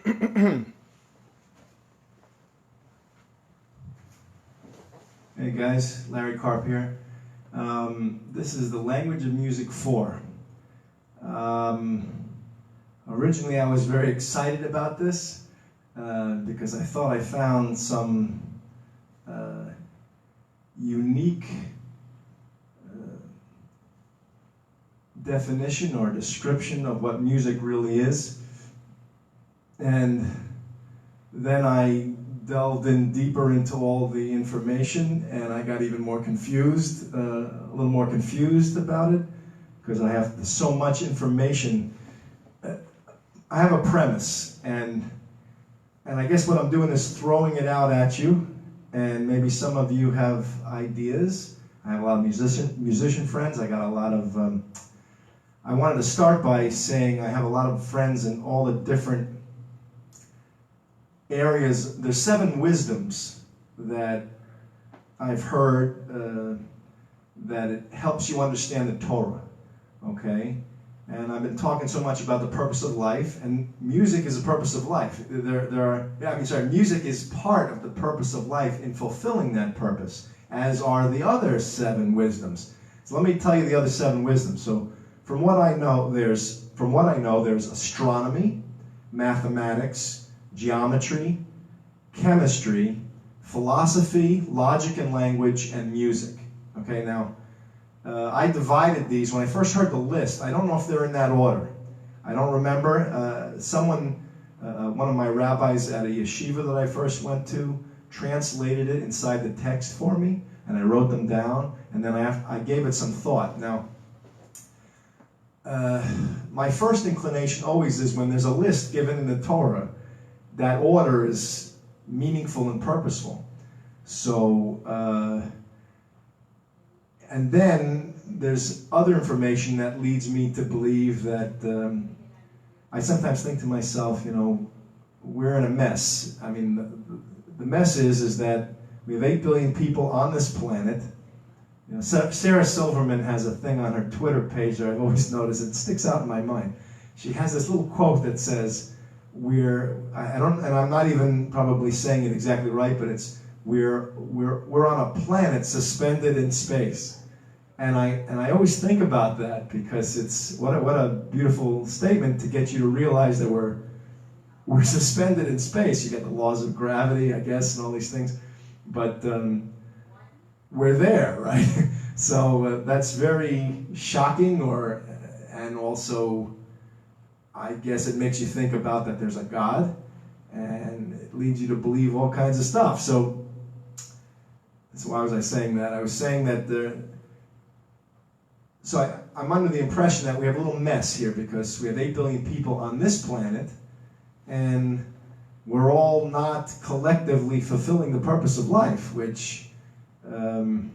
Hey guys, Larry Karp here. This is the Language of Music 4. Originally I was very excited about this because I thought I found some unique definition or description of what music really is. And then I delved in deeper into all the information, and I got even more confused, a little more confused about it, because I have so much information. I have a premise, and I guess what I'm doing is throwing it out at you, and maybe some of you have ideas. I have a lot of musician friends. I got a lot of, I wanted to start by saying I have a lot of friends in all the different areas. There's 7 wisdoms that I've heard that it helps you understand the Torah, okay? And I've been talking so much about the purpose of life, and music is the purpose of life. Music is part of the purpose of life in fulfilling that purpose, as are the other 7 wisdoms. So let me tell you the other 7 wisdoms. So from what I know, there's astronomy, mathematics, geometry, chemistry, philosophy, logic and language, and music. Okay, now, I divided these. When I first heard the list, I don't know if they're in that order. I don't remember. One of my rabbis at a yeshiva that I first went to, translated it inside the text for me, and I wrote them down, and then I gave it some thought. Now, my first inclination always is when there's a list given in the Torah, that order is meaningful and purposeful. So, and then there's other information that leads me to believe that I sometimes think to myself, you know, we're in a mess. I mean, the mess is that we have 8 billion people on this planet. You know, Sarah Silverman has a thing on her Twitter page that I've always noticed. It sticks out in my mind. She has this little quote that says, and I'm not even probably saying it exactly right, but it's we're on a planet suspended in space, and I always think about that because it's what a beautiful statement to get you to realize that we're suspended in space. You get the laws of gravity, I guess, and all these things, but we're there, right? So that's very shocking, and also, I guess it makes you think about that there's a God, and it leads you to believe all kinds of stuff. So, why was I saying that? I was saying that I'm under the impression that we have a little mess here because we have 8 billion people on this planet, and we're all not collectively fulfilling the purpose of life, which, and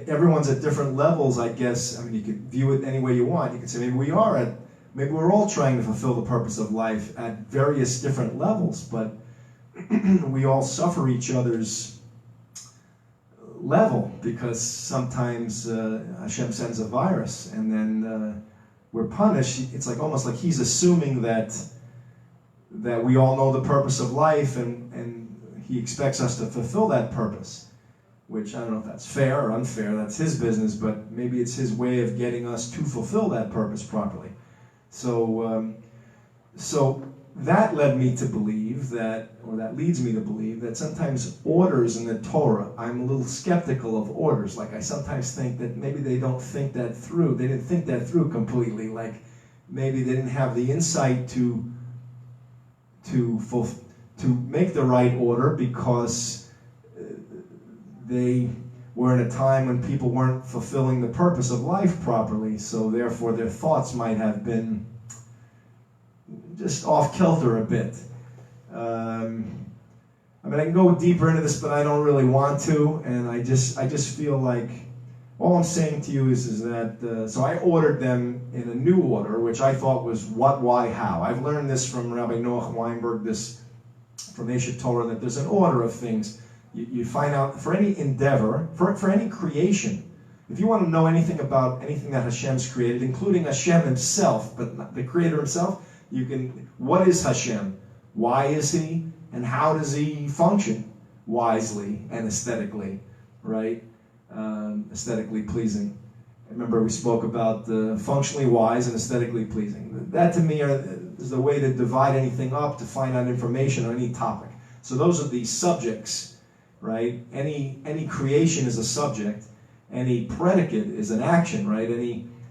everyone's at different levels, I guess. I mean, you could view it any way you want. You could say maybe we're all trying to fulfill the purpose of life at various different levels, but we all suffer each other's level because sometimes Hashem sends a virus and then we're punished. It's like almost like he's assuming that we all know the purpose of life and he expects us to fulfill that purpose, which I don't know if that's fair or unfair. That's his business, but maybe it's his way of getting us to fulfill that purpose properly. So that led me to believe that leads me to believe that sometimes orders in the Torah, I'm a little skeptical of orders. Like I sometimes think that maybe they don't think that through. They didn't think that through completely. Like maybe they didn't have the insight to make the right order because they were in a time when people weren't fulfilling the purpose of life properly, so therefore their thoughts might have been just off-kilter a bit. I mean, I can go deeper into this, but I don't really want to, and I just feel like all I'm saying to you is that, so I ordered them in a new order, which I thought was what, why, how. I've learned this from Rabbi Noach Weinberg, from Eshet Torah, that there's an order of things. You find out, for any endeavor, for any creation, if you want to know anything about anything that Hashem's created, including Hashem himself, but not the creator himself, what is Hashem? Why is he? And how does he function wisely and aesthetically, right? Aesthetically pleasing. Remember we spoke about functionally wise and aesthetically pleasing. That to me is the way to divide anything up, to find out information on any topic. So those are the subjects, right? Any creation is a subject. Any predicate is an action, right?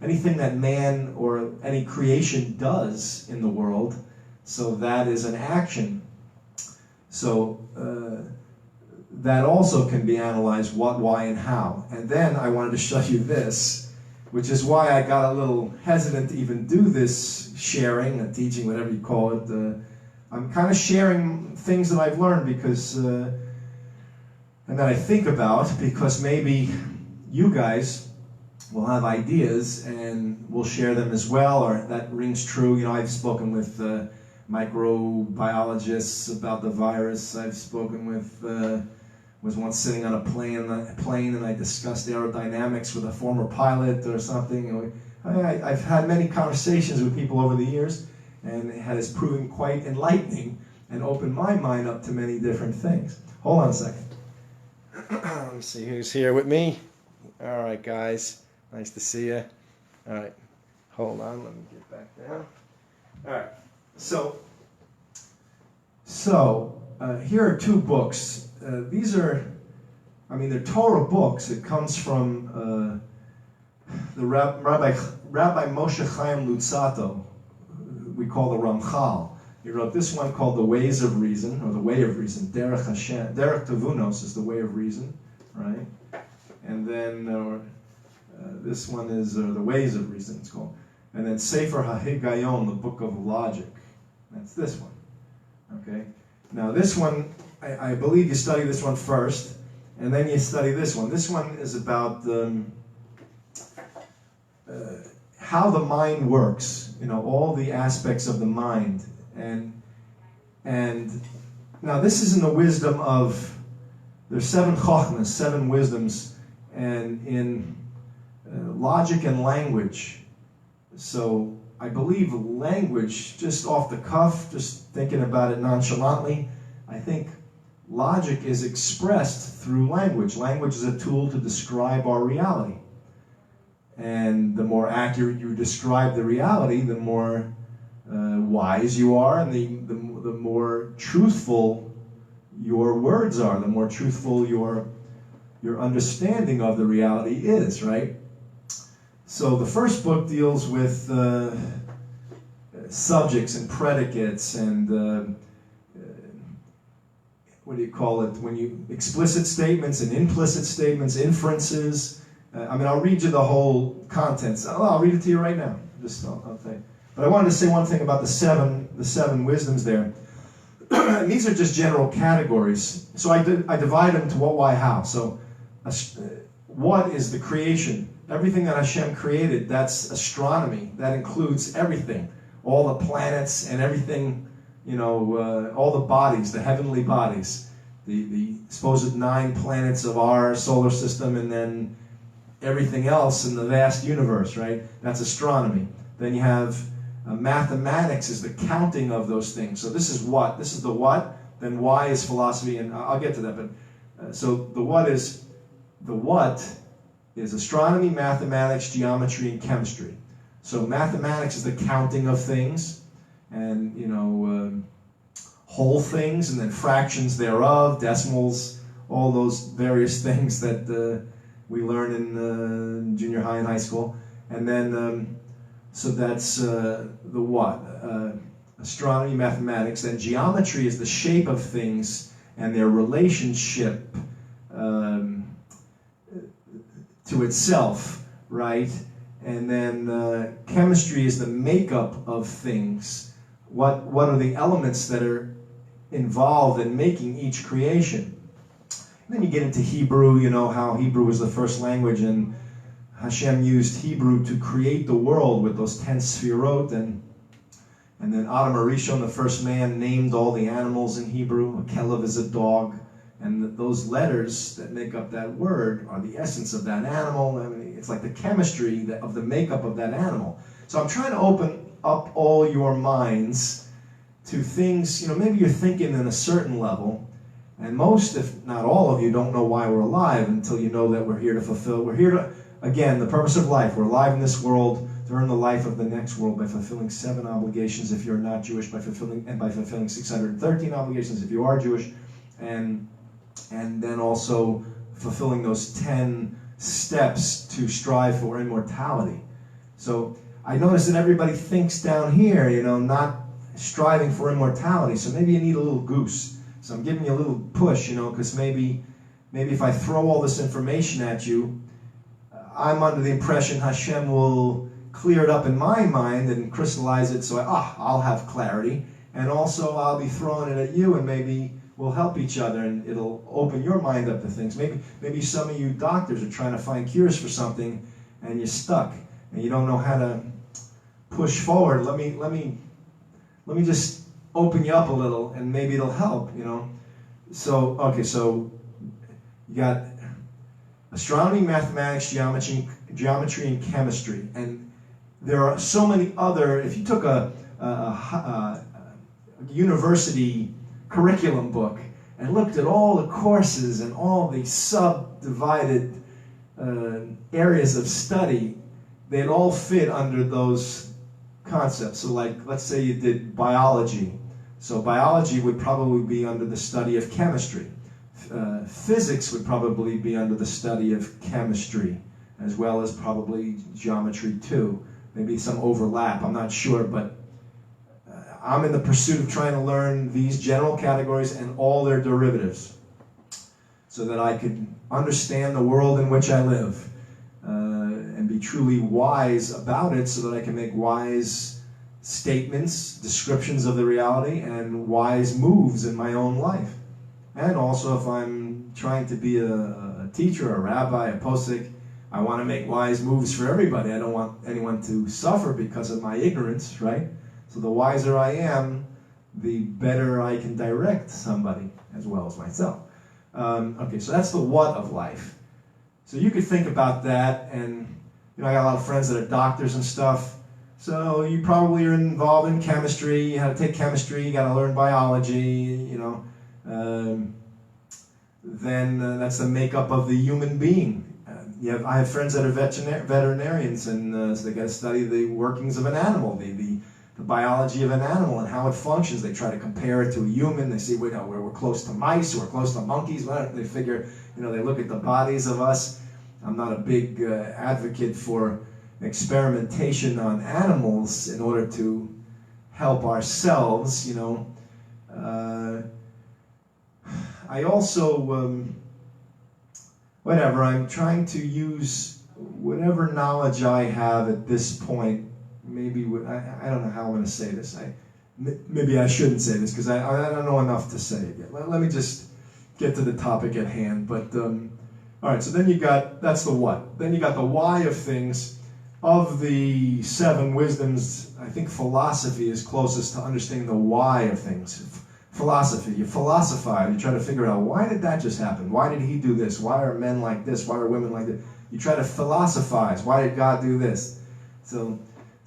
Anything that man or any creation does in the world, so that is an action. So that also can be analyzed, what, why, and how. And then I wanted to show you this, which is why I got a little hesitant to even do this sharing and teaching, whatever you call it. I'm kind of sharing things that I've learned because, and that I think about, because maybe you guys will have ideas and we'll share them as well, or that rings true. You know, I've spoken with microbiologists about the virus. I've spoken with, was once sitting on a plane and I discussed aerodynamics with a former pilot or something. I've had many conversations with people over the years, and it has proven quite enlightening and opened my mind up to many different things. Hold on a second. Let me see who's here with me. All right, guys. Nice to see you. All right. Hold on. Let me get back down. All right. So here are two books. These are, I mean, they're Torah books. It comes from the Rabbi Moshe Chaim Luzzatto. We call the Ramchal. He wrote this one called The Ways of Reason, or The Way of Reason. Derech Hashem. Derech Tavunos is The Way of Reason, right? And then this one is The Ways of Reason, it's called. And then Sefer HaHigayon, The Book of Logic. That's this one, okay? Now this one, I believe you study this one first, and then you study this one. This one is about how the mind works, you know, all the aspects of the mind. And now this is in the wisdom of, there's 7 chokhmas, 7 wisdoms, and in logic and language. So I believe language, just off the cuff, just thinking about it nonchalantly, I think logic is expressed through language. Language is a tool to describe our reality. And the more accurate you describe the reality, the more wise you are, and the more truthful your words are, the more truthful your understanding of the reality is, right? So the first book deals with subjects and predicates and what do you call it? When you explicit statements and implicit statements, inferences. I mean, I'll read you the whole contents. I'll read it to you right now. I'll tell you. But I wanted to say one thing about the seven wisdoms there. And these are just general categories. So I divide them to what, why, how. So what is the creation? Everything that Hashem created, that's astronomy. That includes everything. All the planets and everything, you know, all the bodies, the heavenly bodies. The supposed 9 planets of our solar system, and then everything else in the vast universe, right? That's astronomy. Then you have mathematics is the counting of those things. So this is what. This is the what. Then why is philosophy, and I'll get to that. But so the what is astronomy, mathematics, geometry, and chemistry. So mathematics is the counting of things, and you know, whole things, and then fractions thereof, decimals, all those various things that we learn in junior high and high school. And then, so that's the what? Astronomy, mathematics. Then geometry is the shape of things and their relationship to itself, right? And then chemistry is the makeup of things. What are the elements that are involved in making each creation? And then you get into Hebrew, you know, how Hebrew was the first language, and Hashem used Hebrew to create the world with those 10 sfirot, and then Adam Arishon, the first man, named all the animals in Hebrew. A kelev is a dog, and those letters that make up that word are the essence of that animal. I mean, it's like the chemistry of the makeup of that animal. So I'm trying to open up all your minds to things, you know, maybe you're thinking in a certain level, and most, if not all of you, don't know why we're alive until you know that we're here to, again, the purpose of life. We're alive in this world to earn the life of the next world by fulfilling 7 obligations if you're not Jewish, by fulfilling 613 obligations if you are Jewish, and then also fulfilling those 10 steps to strive for immortality. So I notice that everybody thinks down here, you know, not striving for immortality. So maybe you need a little goose. So I'm giving you a little push, you know, because maybe if I throw all this information at you, I'm under the impression Hashem will clear it up in my mind and crystallize it so I'll have clarity. And also I'll be throwing it at you, and maybe we'll help each other, and it'll open your mind up to things. Maybe some of you doctors are trying to find cures for something, and you're stuck, and you don't know how to push forward. Let me just open you up a little, and maybe it'll help, you know. So, okay, so you got astronomy, mathematics, geometry, and chemistry. And there are so many other, if you took a university curriculum book and looked at all the courses and all the subdivided areas of study, they'd all fit under those concepts. So like, let's say you did biology. So biology would probably be under the study of chemistry. Physics would probably be under the study of chemistry, as well as probably geometry too. Maybe some overlap, I'm not sure, but I'm in the pursuit of trying to learn these general categories and all their derivatives so that I could understand the world in which I live and be truly wise about it, so that I can make wise statements, descriptions of the reality, and wise moves in my own life. And also, if I'm trying to be a teacher, a rabbi, a posek, I want to make wise moves for everybody. I don't want anyone to suffer because of my ignorance, right? So the wiser I am, the better I can direct somebody as well as myself. Okay, so that's the what of life. So you could think about that, and you know, I got a lot of friends that are doctors and stuff. So you probably are involved in chemistry. You have to take chemistry. You got to learn biology. You know, then that's the makeup of the human being. I have friends that are veterinarians, and so they got to study the workings of an animal, the biology of an animal and how it functions. They try to compare it to a human. They see, we're close to mice, we're close to monkeys. They figure, you know, they look at the bodies of us. I'm not a big advocate for experimentation on animals in order to help ourselves, you know. I also, I'm trying to use whatever knowledge I have at this point. Maybe, I don't know how I'm going to say this. Maybe I shouldn't say this because I don't know enough to say it yet. Let me just get to the topic at hand. But, all right, so then that's the what. Then you got the why of things. Of the 7 wisdoms, I think philosophy is closest to understanding the why of things. Philosophy, you philosophize, you try to figure out, why did that just happen? Why did he do this? Why are men like this? Why are women like this? You try to philosophize, why did God do this? So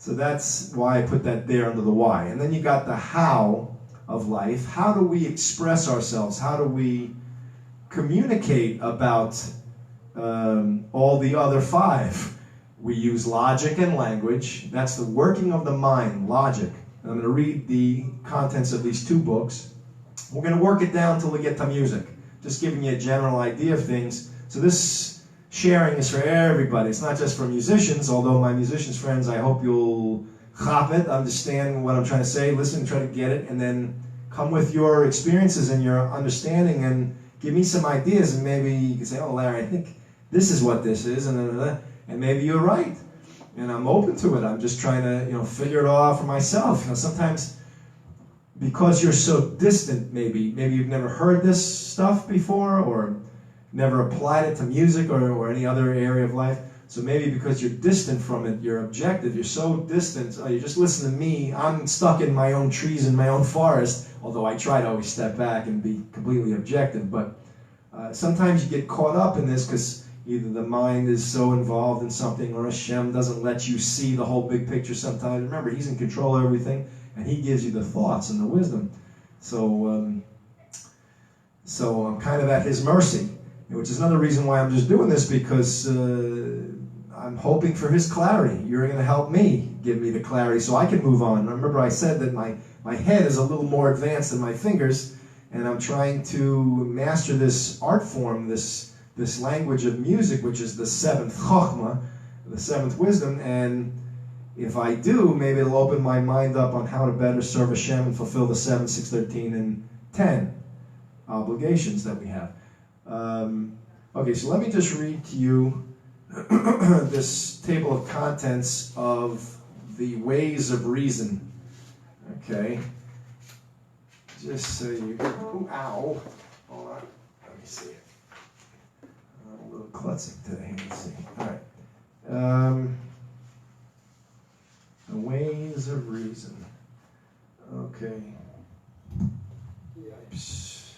that's why I put that there under the why. And then you got the how of life. How do we express ourselves? How do we communicate about all the other 5? We use logic and language. That's the working of the mind, logic. And I'm going to read the contents of these 2 books. We're going to work it down until we get to music. Just giving you a general idea of things. So this sharing is for everybody. It's not just for musicians, although my musicians friends, I hope you'll chop it, understand what I'm trying to say, listen, try to get it, and then come with your experiences and your understanding and give me some ideas, and maybe you can say, oh, Larry, I think this is what this is, and maybe you're right. And I'm open to it. I'm just trying to, you know, figure it all out for myself. You know, sometimes because you're so distant, maybe you've never heard this stuff before or never applied it to music or any other area of life. So maybe because you're distant from it, you're objective, you're so distant, you just listen to me. I'm stuck in my own trees in my own forest, although I try to always step back and be completely objective. But sometimes you get caught up in this because either the mind is so involved in something or Hashem doesn't let you see the whole big picture sometimes. Remember, He's in control of everything. and He gives you the thoughts and the wisdom. So I'm kind of at His mercy, which is another reason why I'm just doing this, because I'm hoping for His clarity. You're going to help me, give me the clarity so I can move on. Remember I said that my head is a little more advanced than my fingers, and I'm trying to master this art form, this language of music, which is the seventh chokhmah, the seventh wisdom, and if I do, maybe it'll open my mind up on how to better serve Hashem and fulfill the 7, 6, 13, and 10 obligations that we have. Okay, so let me just read to you this table of contents of the ways of reason. Okay, just so you. Ooh, ow! Hold on, let me see it. I'm a little klutzing today. Let's see. All right. The ways of reason. Okay. Yipes.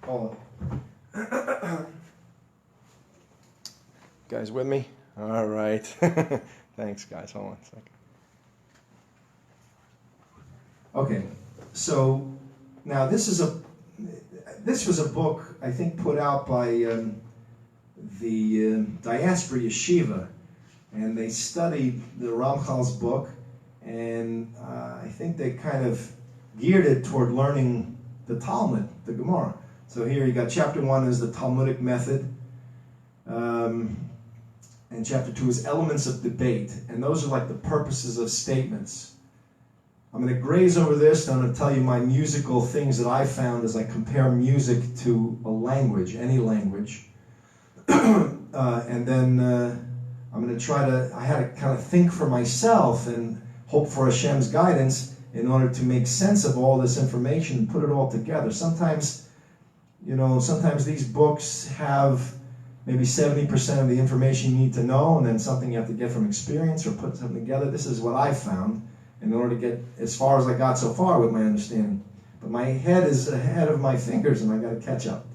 Hold on. Guys with me? All right. Thanks, guys. Hold on a second. Okay. So now this was a book I think put out by the Diaspora Yeshiva, and they studied the Ramchal's book, and I think they kind of geared it toward learning the Talmud, the Gemara. So here you got chapter 1 is the Talmudic method, and chapter 2 is elements of debate, and those are like the purposes of statements. I'm going to graze over this, and I'm going to tell you my musical things that I found as I compare music to a language, any language. And then I'm going to try to, I had to kind of think for myself and hope for Hashem's guidance in order to make sense of all this information and put it all together. Sometimes, sometimes these books have maybe 70% of the information you need to know, and then something you have to get from experience or put something together. This is what I found in order to get as far as I got so far with my understanding. But my head is ahead of my fingers, and I got to catch up.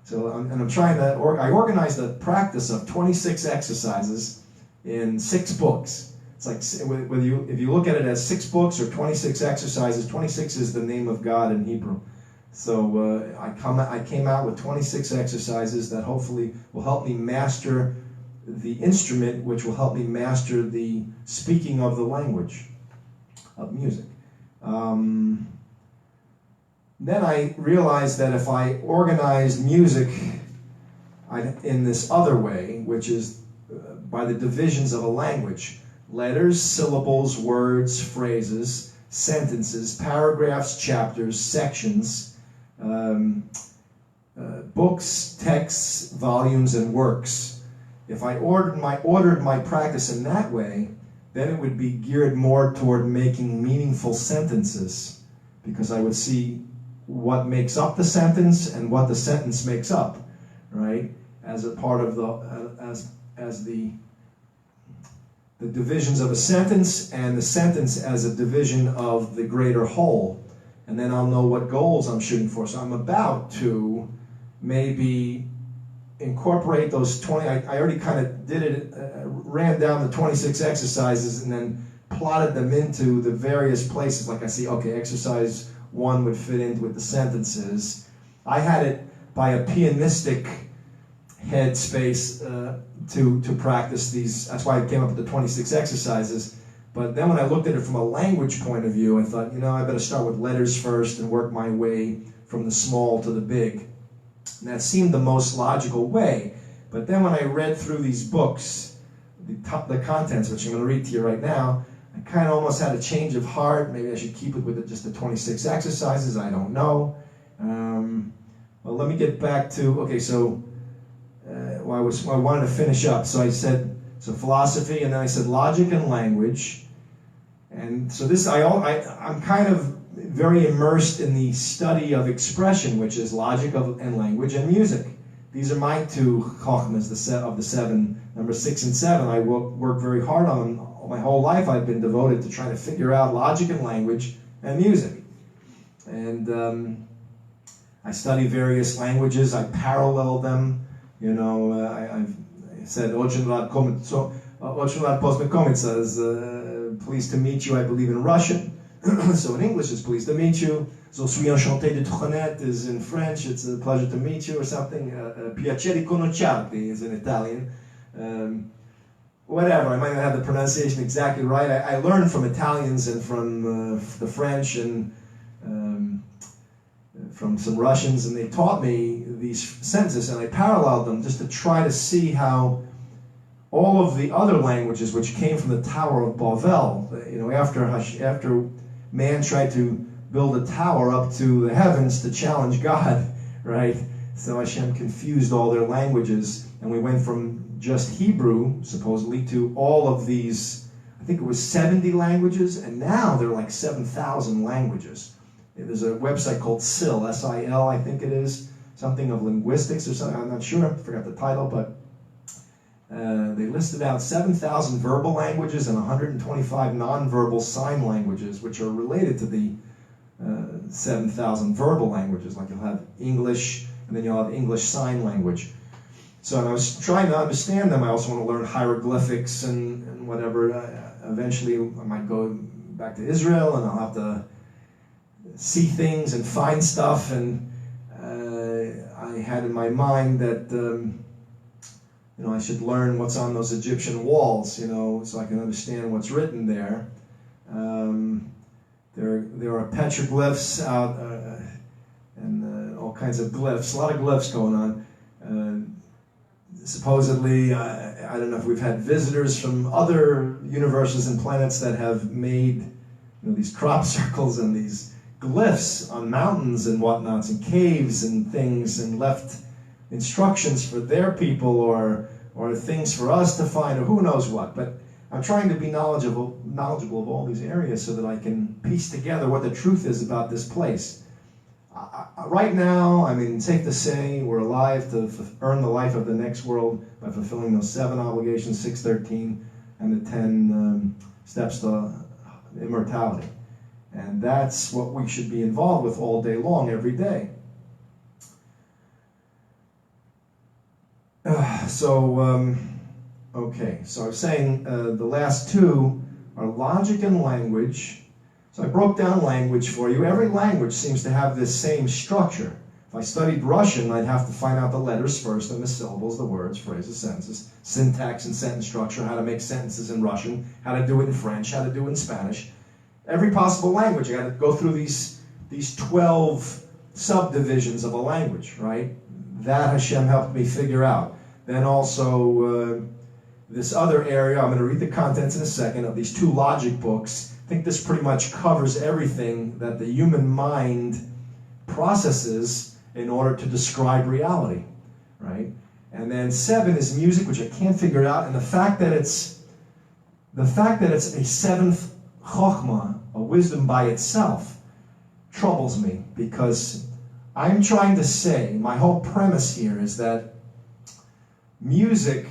So I'm trying to, I organized a practice of 26 exercises in 6 books. It's like, if you look at it as 6 books or 26 exercises, 26 is the name of God in Hebrew. So I came out with 26 exercises that hopefully will help me master the instrument, which will help me master the speaking of the language of music. Then I realized that if I organized music in this other way, which is by the divisions of a language, letters, syllables, words, phrases, sentences, paragraphs, chapters, sections, books, texts, volumes, and works. If I ordered my practice in that way, then it would be geared more toward making meaningful sentences, because I would see what makes up the sentence and what the sentence makes up, right? As a part of the divisions of a sentence, and the sentence as a division of the greater whole. And then I'll know what goals I'm shooting for. So I'm about to maybe incorporate those 20, I already kind of did it, ran down the 26 exercises and then plotted them into the various places. Like I see, okay, exercise 1 would fit in with the sentences. I had it by a pianistic headspace to practice these. That's why I came up with the 26 exercises. But then when I looked at it from a language point of view, I thought, I better start with letters first and work my way from the small to the big. And that seemed the most logical way. But then when I read through these books, the contents, which I'm going to read to you right now, I kind of almost had a change of heart. Maybe I should keep it with just the 26 exercises. I don't know. Well, let me get back to, okay, so I wanted to finish up. So I said, philosophy, and then I said logic and language. And so this, I'm kind of very immersed in the study of expression, which is logic and language and music. These are my 2 chokhmas of the 7, number 6 and 7. I worked very hard on them. My whole life I've been devoted to trying to figure out logic and language and music. And I study various languages. I parallel them. said, "Очень рад познакомиться," is pleased to meet you, I believe, in Russian. So in English, it's pleased to meet you. So suis enchanté de te connaître is in French, it's a pleasure to meet you, or something. Piacere conoscerti is in Italian. Whatever, I might not have the pronunciation exactly right. I learned from Italians and from the French and from some Russians, and they taught me these sentences, and I paralleled them just to try to see how all of the other languages which came from the Tower of Babel, after man tried to build a tower up to the heavens to challenge God, right? So Hashem confused all their languages, and we went from just Hebrew, supposedly, to all of these, I think it was 70 languages, and now there are like 7,000 languages. There's a website called SIL, S-I-L, I think it is, something of linguistics or something, I'm not sure, I forgot the title, but they listed out 7,000 verbal languages and 125 nonverbal sign languages, which are related to the 7,000 verbal languages. Like you'll have English, and then you'll have English Sign Language. So I was trying to understand them. I also want to learn hieroglyphics and whatever. Eventually, I might go back to Israel, and I'll have to see things and find stuff. And I had in my mind that I should learn what's on those Egyptian walls, so I can understand what's written there. There are petroglyphs out and all kinds of glyphs, a lot of glyphs going on. Supposedly, I don't know if we've had visitors from other universes and planets that have made these crop circles and these glyphs on mountains and whatnots and caves and things, and left instructions for their people or things for us to find, or who knows what. But I'm trying to be knowledgeable of all these areas so that I can piece together what the truth is about this place. Right now, safe to say, we're alive to earn the life of the next world by fulfilling those 7 obligations, 613, and the 10 steps to immortality. And that's what we should be involved with all day long, every day. Okay, so I was saying the last 2 are logic and language. So I broke down language for you. Every language seems to have this same structure. If I studied Russian, I'd have to find out the letters first, and the syllables, the words, phrases, sentences, syntax and sentence structure, how to make sentences in Russian, how to do it in French, how to do it in Spanish. Every possible language, I got to go through these 12 subdivisions of a language, right? That Hashem helped me figure out. Then also this other area, I'm going to read the contents in a second, of these 2 logic books. I think this pretty much covers everything that the human mind processes in order to describe reality, right? And then 7 is music, which I can't figure out, and the fact that it's a 7th chokhmah, a wisdom by itself, troubles me, because I'm trying to say, my whole premise here is that music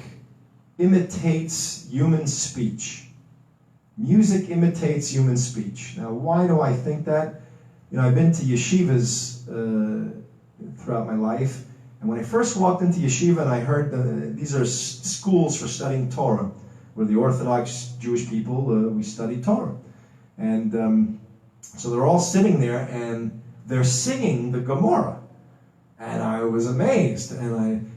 imitates human speech. Music imitates human speech. Now, why do I think that? I've been to yeshivas throughout my life, and when I first walked into yeshiva and I heard these are schools for studying Torah, where the Orthodox Jewish people, we study Torah. And so they're all sitting there, and they're singing the Gemara. And I was amazed, and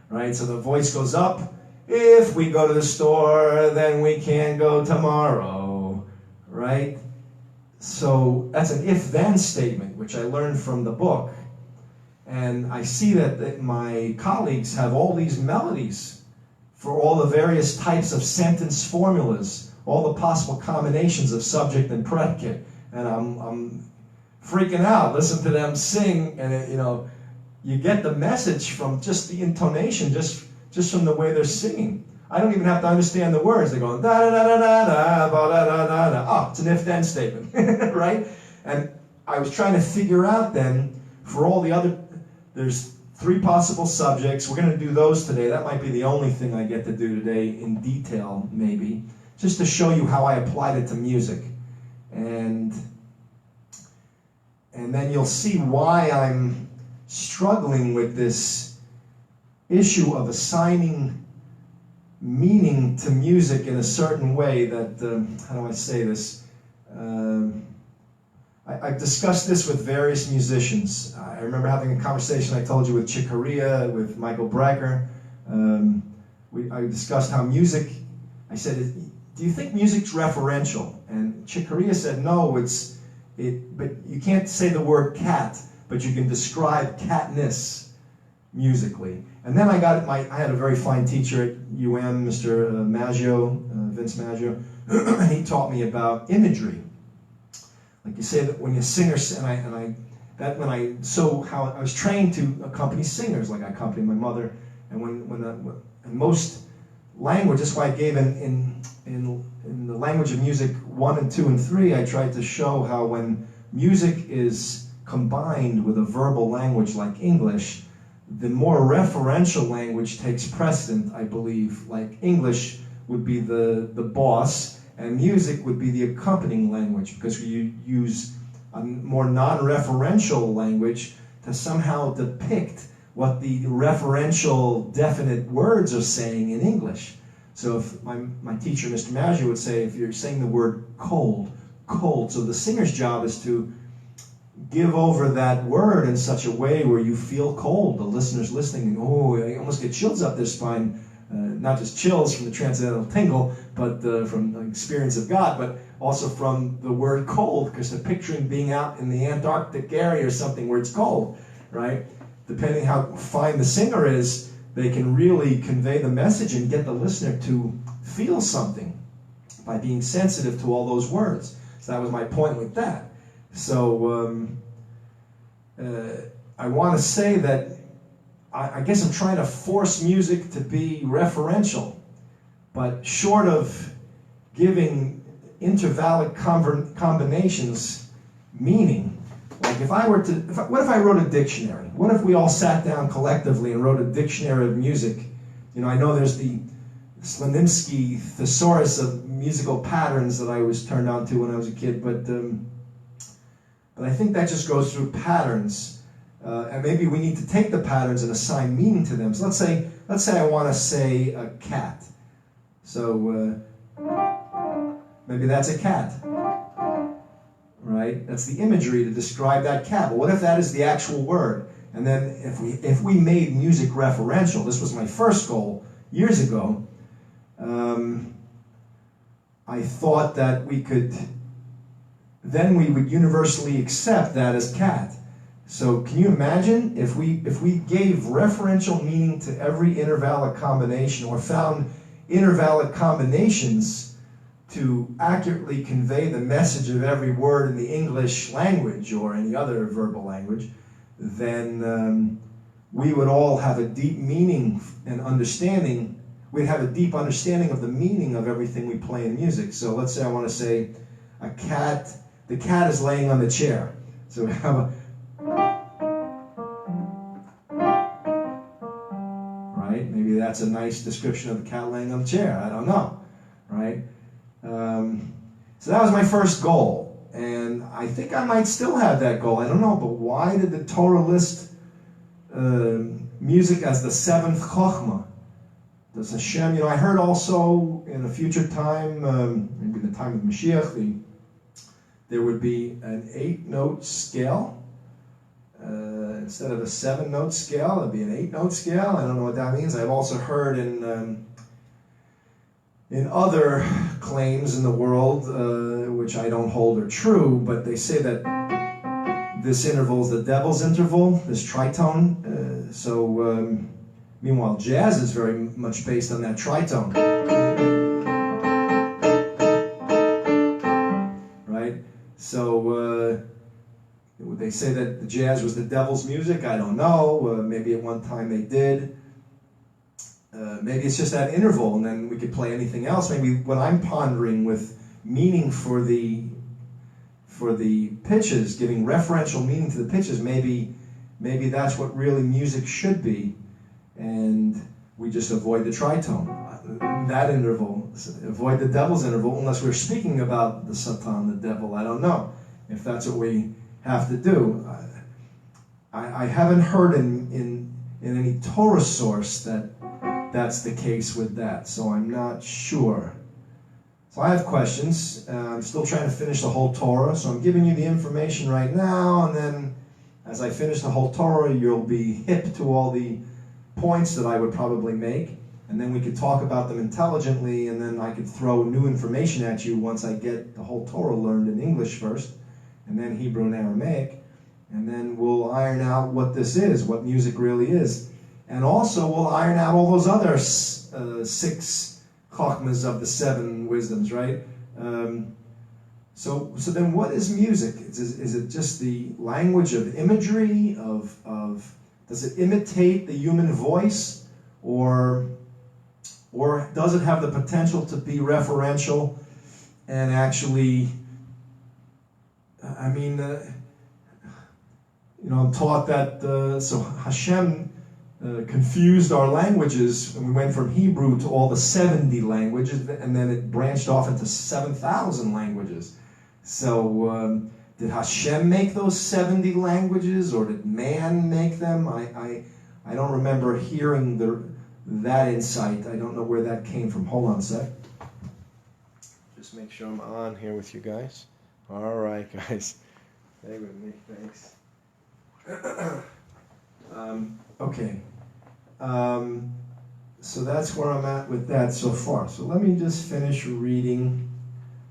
right? So the voice goes up. If we go to the store, then we can go tomorrow, right? So that's an if-then statement, which I learned from the book. And I see that my colleagues have all these melodies for all the various types of sentence formulas, all the possible combinations of subject and predicate. And I'm freaking out. Listen to them sing, and you get the message from just the intonation, just from the way they're singing. I don't even have to understand the words. They're going da da da da da da da da da da. Oh, it's an if-then statement, right? And I was trying to figure out then for all the other. There's 3 possible subjects. We're going to do those today. That might be the only thing I get to do today in detail, maybe, just to show you how I applied it to music, and then you'll see why I'm struggling with this issue of assigning meaning to music in a certain way that, how do I say this? I've discussed this with various musicians. I remember having a conversation, I told you, with Chick Corea, with Michael Brecker. I discussed how music, I said, do you think music's referential? And Chick Corea said, no, but you can't say the word cat, but you can describe catness musically. And then I had a very fine teacher at Mr. Maggio, Vince Maggio, and he taught me about imagery. Like you say that when you sing, I was trained to accompany singers, like I accompanied my mother, and in most language, that's why I gave in the language of music 1 and 2 and 3, I tried to show how when music is combined with a verbal language like English, the more referential language takes precedent, I believe. Like English would be the boss, and music would be the accompanying language, because you use a more non-referential language to somehow depict what the referential definite words are saying in English. So if my teacher, Mr. Maggio, would say, if you're saying the word cold, cold, so the singer's job is to give over that word in such a way where you feel cold. The listener's listening, oh, I almost get chills up their spine. Not just chills from the transcendental tingle, but from the experience of God, but also from the word cold, because they're picturing being out in the Antarctic area or something where it's cold, right? Depending how fine the singer is, they can really convey the message and get the listener to feel something by being sensitive to all those words. So that was my point with that. So I want to say that I guess I'm trying to force music to be referential, but short of giving intervallic combinations meaning. Like what if I wrote a dictionary? What if we all sat down collectively and wrote a dictionary of music? You know, I know there's the Slonimsky thesaurus of musical patterns that I was turned on to when I was a kid, but I think that just goes through patterns. And maybe we need to take the patterns and assign meaning to them. So let's say I want to say a cat. So maybe that's a cat, right? That's the imagery to describe that cat. But what if that is the actual word? And then if we made music referential, this was my first goal years ago. I thought that we would universally accept that as cat. So can you imagine if we gave referential meaning to every intervallic combination, or found intervallic combinations to accurately convey the message of every word in the English language or any other verbal language, then we would all have a deep meaning and understanding. We'd have a deep understanding of the meaning of everything we play in music. So let's say I want to say a cat, the cat is laying on the chair. So we have right? Maybe that's a nice description of the cat laying on the chair. I don't know, right? So that was my first goal, and I think I might still have that goal. I don't know, but why did the Torah list music as the seventh chokhmah? Does Hashem, you know, I heard also in a future time, maybe in the time of Mashiach, there would be an 8-note scale. Instead of a 7-note scale, it'd be an 8-note scale. I don't know what that means. I've also heard in other claims in the world, which I don't hold are true, but they say that this interval is the devil's interval, this tritone. Meanwhile, jazz is very much based on that tritone. Right? So they say that the jazz was the devil's music. I don't know. Maybe at one time they did. Maybe it's just that interval, and then we could play anything else. Maybe what I'm pondering with meaning for the pitches, giving referential meaning to the pitches, maybe that's what really music should be, and we just avoid the tritone, that interval, avoid the devil's interval, unless we're speaking about the Satan, the devil. I don't know if that's what we have to do. I haven't heard in any Torah source that that's the case with that, so I'm not sure. So I have questions. I'm still trying to finish the whole Torah, so I'm giving you the information right now, and then as I finish the whole Torah, you'll be hip to all the points that I would probably make, and then we could talk about them intelligently, and then I could throw new information at you once I get the whole Torah learned in English first, and then Hebrew and Aramaic, and then we'll iron out what this is, what music really is. And also we'll iron out all those other 6 chachmas of the 7 wisdoms, right? So then what is music? Is it just the language of imagery, does it imitate the human voice, or does it have the potential to be referential and actually, I'm taught that, so Hashem confused our languages, and we went from Hebrew to all the 70 languages, and then it branched off into 7,000 languages. So did Hashem make those 70 languages, or did man make them? I don't remember hearing that insight. I don't know where that came from. Hold on a sec. Just make sure I'm on here with you guys. All right, guys. Stay with me. Thanks. Okay. So that's where I'm at with that so far. So let me just finish reading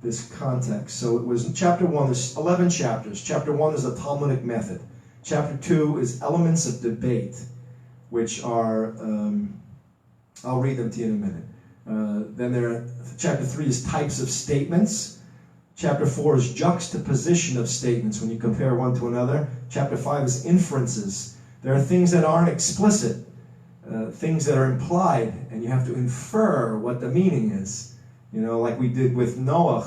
this context. So it was in chapter 1, there's 11 chapters. Chapter 1 is the Talmudic method. Chapter 2 is elements of debate, which are, I'll read them to you in a minute. Then chapter 3 is types of statements. Chapter 4 is juxtaposition of statements when you compare one to another. Chapter 5 is inferences. There are things that aren't explicit, things that are implied, and you have to infer what the meaning is. You know, like we did with Noah,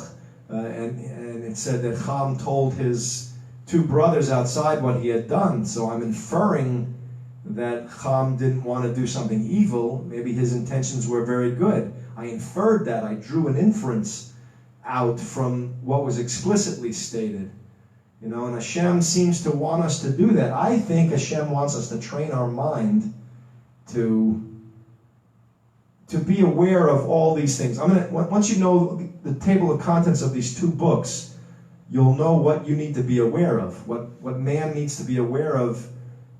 and it said that Ham told his 2 brothers outside what he had done. So I'm inferring that Ham didn't want to do something evil. Maybe his intentions were very good. I inferred that. I drew an inference out from what was explicitly stated. You know, and Hashem seems to want us to do that. I think Hashem wants us to train our mind to be aware of all these things. Once you know the table of contents of these 2 books, you'll know what you need to be aware of, what man needs to be aware of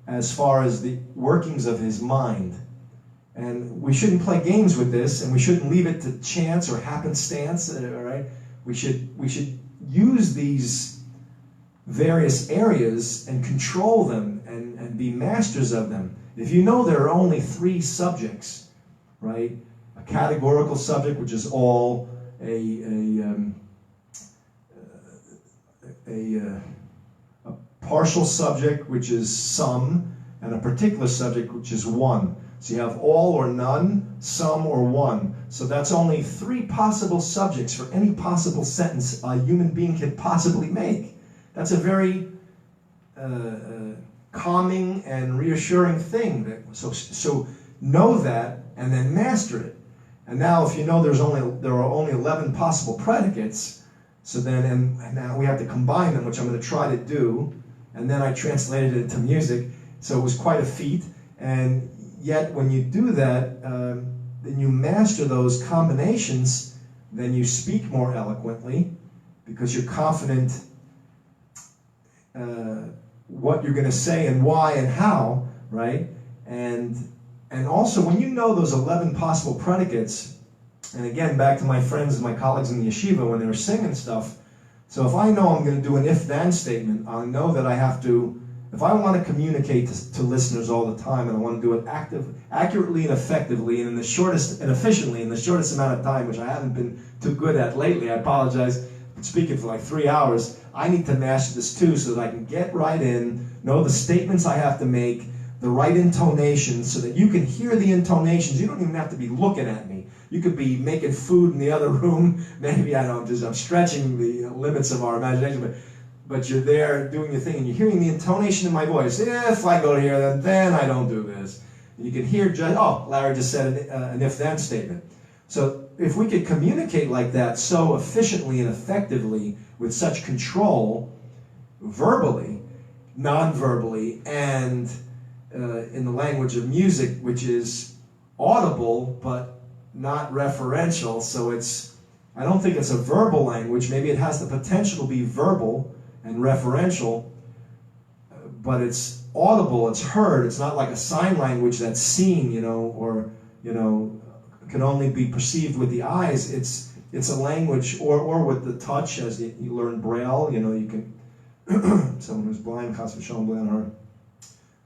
as far as the workings of his mind. And we shouldn't play games with this, and we shouldn't leave it to chance or happenstance, all right? We should use these various areas and control them and be masters of them. If you know there are only 3 subjects, right? A categorical subject, which is all, a partial subject, which is some, and a particular subject, which is one. So you have all or none, some or one. So that's only 3 possible subjects for any possible sentence a human being could possibly make. That's a very calming and reassuring thing. So know that and then master it. And now if you know there are only 11 possible predicates, so then and now we have to combine them, which I'm going to try to do. And then I translated it into music, so it was quite a feat. And yet when you do that, then you master those combinations, then you speak more eloquently because you're confident what you're going to say and why and how, right? And also when you know those 11 possible predicates, and again, back to my friends and my colleagues in the yeshiva when they were singing stuff, so if I know I'm going to do an if-then statement, I know that I have to, if I want to communicate to listeners all the time, and I want to do it accurately and effectively and efficiently in the shortest amount of time, which I haven't been too good at lately, I apologize, I've been speaking for like 3 hours, I need to master this too so that I can get right in, know the statements I have to make, the right intonations, so that you can hear the intonations. You don't even have to be looking at me. You could be making food in the other room. Maybe, I don't know, I'm stretching the limits of our imagination, but you're there doing your thing, and you're hearing the intonation in my voice. If I go here, then I don't do this. And you can hear, Larry just said an if-then statement. So if we could communicate like that so efficiently and effectively with such control verbally, non-verbally, and in the language of music, which is audible but not referential. So I don't think it's a verbal language. Maybe it has the potential to be verbal and referential, but it's audible, it's heard. It's not like a sign language that's seen, or can only be perceived with the eyes. It's a language, or with the touch, as you learn Braille. You can someone who's blind, chas v'shalom blind, or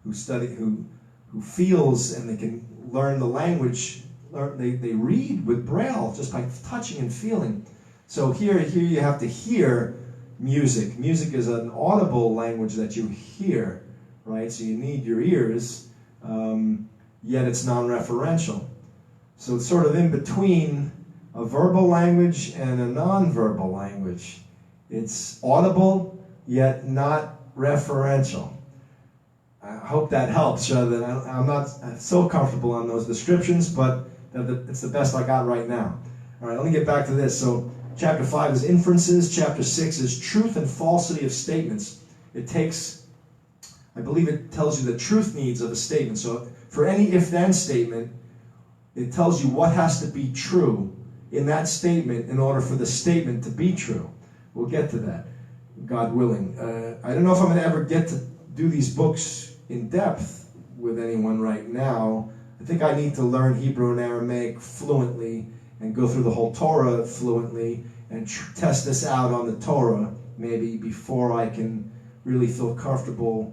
who feels, and they can learn the language. They read with Braille just by touching and feeling. So here you have to hear music. Music is an audible language that you hear, right? So you need your ears, yet it's non-referential. So it's sort of in between a verbal language and a non-verbal language. It's audible, yet not referential. I hope that helps. I'm not so comfortable on those descriptions, but it's the best I got right now. All right, let me get back to this. So chapter 5 is inferences. Chapter 6 is truth and falsity of statements. I believe it tells you the truth needs of a statement. So for any if-then statement, it tells you what has to be true in that statement in order for the statement to be true. We'll get to that, God willing. I don't know if I'm going to ever get to do these books in depth with anyone right now. I think I need to learn Hebrew and Aramaic fluently and go through the whole Torah fluently and test this out on the Torah maybe before I can really feel comfortable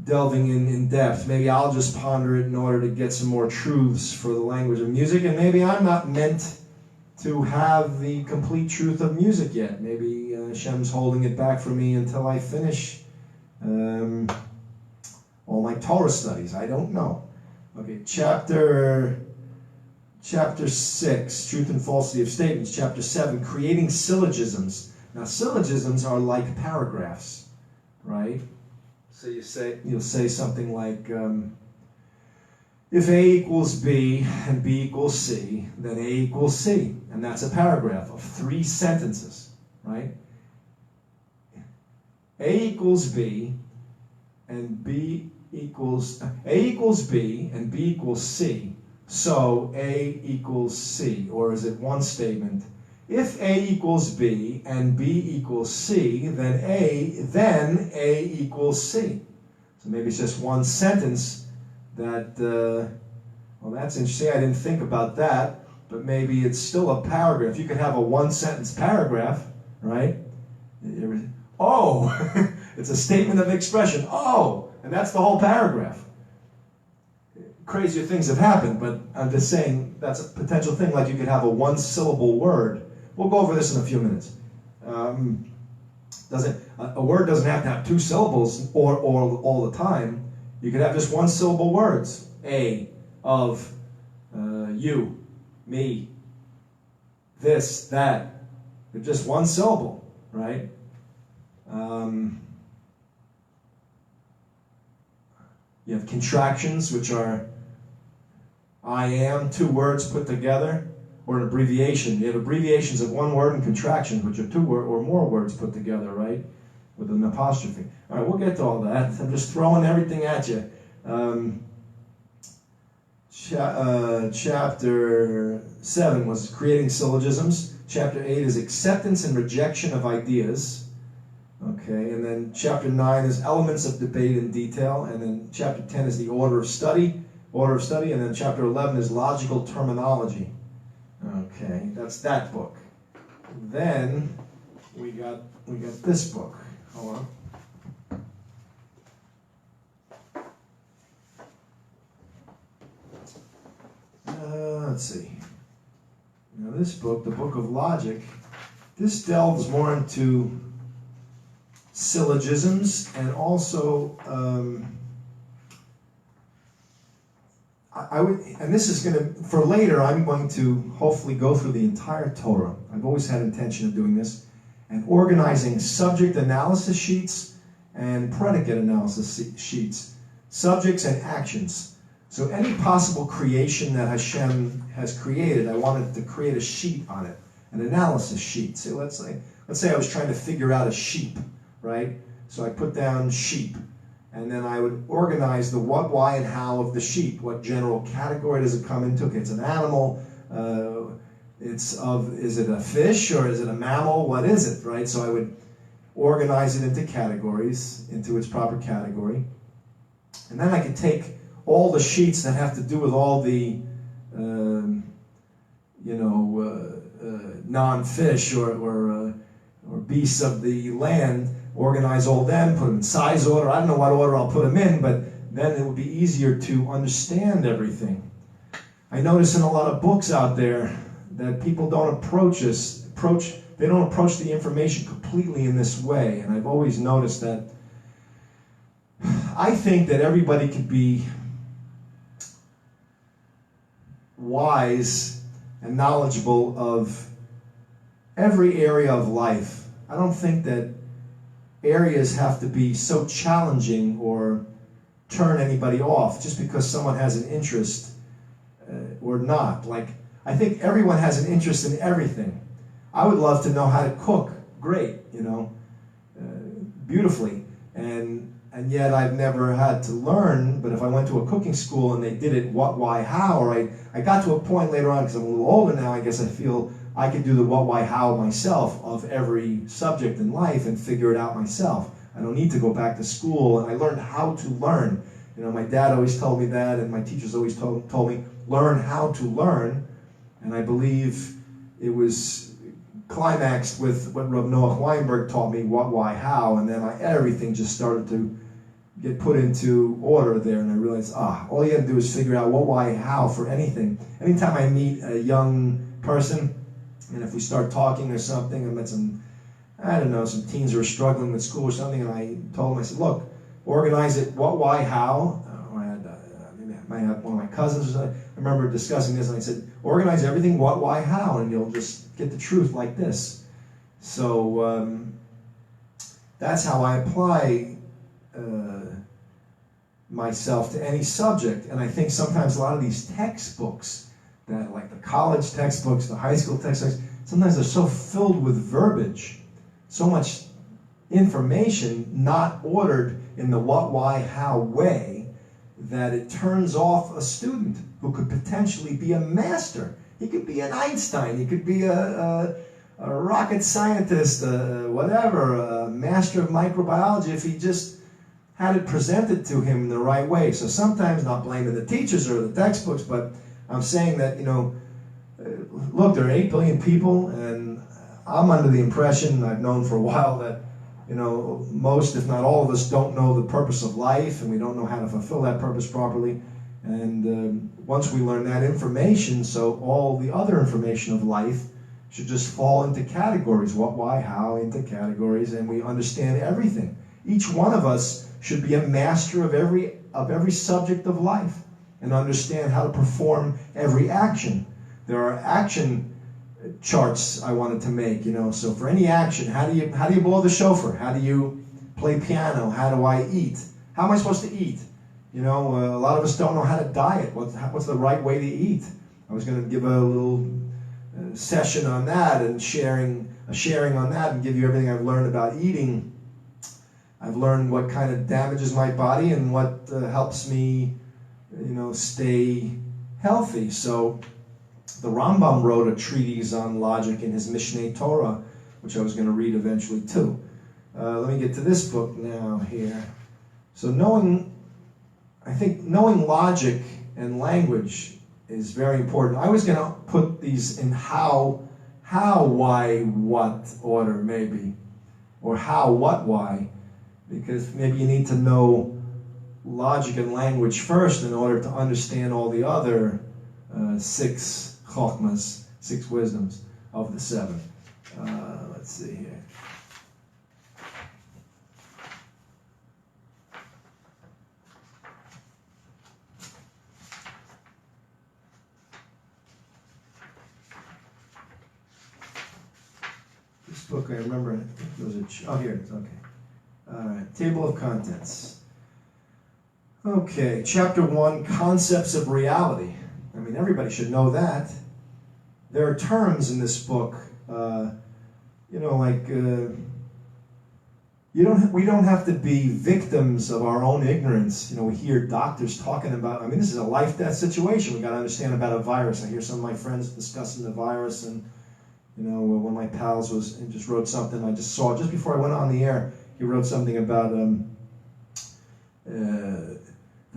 delving in depth. Maybe I'll just ponder it in order to get some more truths for the language of music, and maybe I'm not meant to have the complete truth of music yet. Maybe Hashem's holding it back for me until I finish all my Torah studies. I don't know. Okay, chapter 6, truth and falsity of statements. Chapter 7, creating syllogisms. Now, syllogisms are like paragraphs, right? So you'll say something like, if A equals B and B equals C, then A equals C. And that's a paragraph of 3 sentences, right? A equals B and B equals B and B equals C. So A equals C. Or is it one statement? If A equals B and B equals C, then A equals C. So maybe it's just one sentence that, well, that's interesting. I didn't think about that, but maybe it's still a paragraph. You could have a one-sentence paragraph, right? Oh, it's a statement of expression. Oh, and that's the whole paragraph. Crazier things have happened, but I'm just saying that's a potential thing. Like you could have a one-syllable word. We'll go over this in a few minutes. A word doesn't have to have 2 syllables or all the time. You could have just one-syllable words. A, of, you, me, this, that. They're just one syllable, right? You have contractions, which are I am, 2 words put together, or an abbreviation. You have abbreviations of 1 word and contractions, which are 2 or more words put together, right? With an apostrophe. All right, we'll get to all that. I'm just throwing everything at you. Chapter 7 was creating syllogisms. Chapter 8 is acceptance and rejection of ideas. Okay, and then chapter 9 is elements of debate in detail, and then chapter 10 is the order of study, and then chapter 11 is logical terminology. Okay, that's that book. Then we got this book. Hold on. Let's see. Now this book, the Book of Logic, this delves more into syllogisms and also and this is going to, for later, I'm going to hopefully go through the entire Torah. I've always had intention of doing this, and organizing subject analysis sheets and predicate analysis sheets, subjects and actions. So any possible creation that Hashem has created, I wanted to create a sheet on it, an analysis sheet. So let's say I was trying to figure out a sheep, right? So I put down sheep, and then I would organize the what, why, and how of the sheep. What general category does it come into? Okay, it's an animal. Is it a fish or is it a mammal? What is it, right? So I would organize it into categories, into its proper category. And then I could take all the sheets that have to do with all the, non-fish or beasts of the land, organize all them, put them in size order. I don't know what order I'll put them in, but then it would be easier to understand everything. I notice in a lot of books out there that people don't they don't approach the information completely in this way. And I've always noticed that I think that everybody could be wise and knowledgeable of every area of life. I don't think that areas have to be so challenging or turn anybody off just because someone has an interest or not. Like, I think everyone has an interest in everything. I would love to know how to cook great, beautifully. And yet I've never had to learn, but if I went to a cooking school and they did it what, why, how, or I got to a point later on, because I'm a little older now, I guess I feel I could do the what, why, how myself of every subject in life and figure it out myself. I don't need to go back to school, and I learned how to learn. My dad always told me that, and my teachers always told me, learn how to learn, and I believe it was climaxed with what Rav Noach Weinberg taught me, what, why, how, and then everything just started to get put into order there, and I realized, all you have to do is figure out what, why, how for anything. Anytime I meet a young person, and if we start talking or something, I met some teens who are struggling with school or something, and I told them, I said, look, organize it what, why, how. I had one of my cousins, I remember discussing this, and I said, organize everything what, why, how, and you'll just get the truth like this. So that's how I apply myself to any subject. And I think sometimes a lot of these textbooks, that like the college textbooks, the high school textbooks, sometimes they're so filled with verbiage, so much information not ordered in the what, why, how way, that it turns off a student who could potentially be a master. He could be an Einstein, he could be a rocket scientist, whatever, a master of microbiology, if he just had it presented to him in the right way. So sometimes, not blaming the teachers or the textbooks, but I'm saying that, look, there are 8 billion people, and I'm under the impression, I've known for a while, that most, if not all of us, don't know the purpose of life, and we don't know how to fulfill that purpose properly. And once we learn that information, so all the other information of life should just fall into categories, what, why, how, into categories, and we understand everything. Each one of us should be a master of every subject of life and understand how to perform every action. There are action charts I wanted to make, so for any action, how do you blow the shofar? How do you play piano? How do I eat? How am I supposed to eat? A lot of us don't know how to diet. What's the right way to eat? I was going to give a little session on that and sharing on that and give you everything I've learned about eating. I've learned what kind of damages my body and what helps me, stay healthy. So the Rambam wrote a treatise on logic in his Mishneh Torah, which I was going to read eventually too. Let me get to this book now here. So knowing logic and language is very important. I was going to put these in how, why, what order maybe, or how, what, why, because maybe you need to know logic and language first in order to understand all the other 6 chokhmas, 6 wisdoms of the 7. Let's see here. This book, I remember, I think it was here it is, okay. All right, table of contents. Okay, chapter 1, concepts of reality. I mean, everybody should know that. There are terms in this book, like we don't have to be victims of our own ignorance. You know, we hear doctors talking about, I mean, this is a life-death situation. We got to understand about a virus. I hear some of my friends discussing the virus, and, you know, one of my pals just wrote something I just saw just before I went on the air. He wrote something about the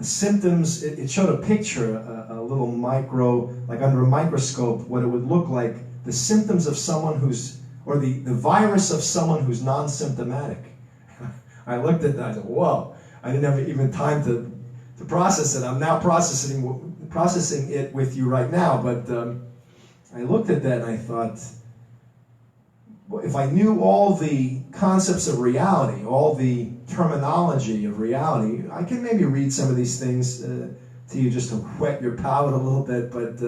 symptoms. It showed a picture, a little micro, like under a microscope, what it would look like, the symptoms of someone or the virus of someone who's non-symptomatic. I looked at that, I said, whoa, I didn't have even time to process it. I'm now processing it with you right now, but I looked at that and I thought, well, if I knew all the concepts of reality, all the terminology of reality, I can maybe read some of these things to you just to whet your palate a little bit, but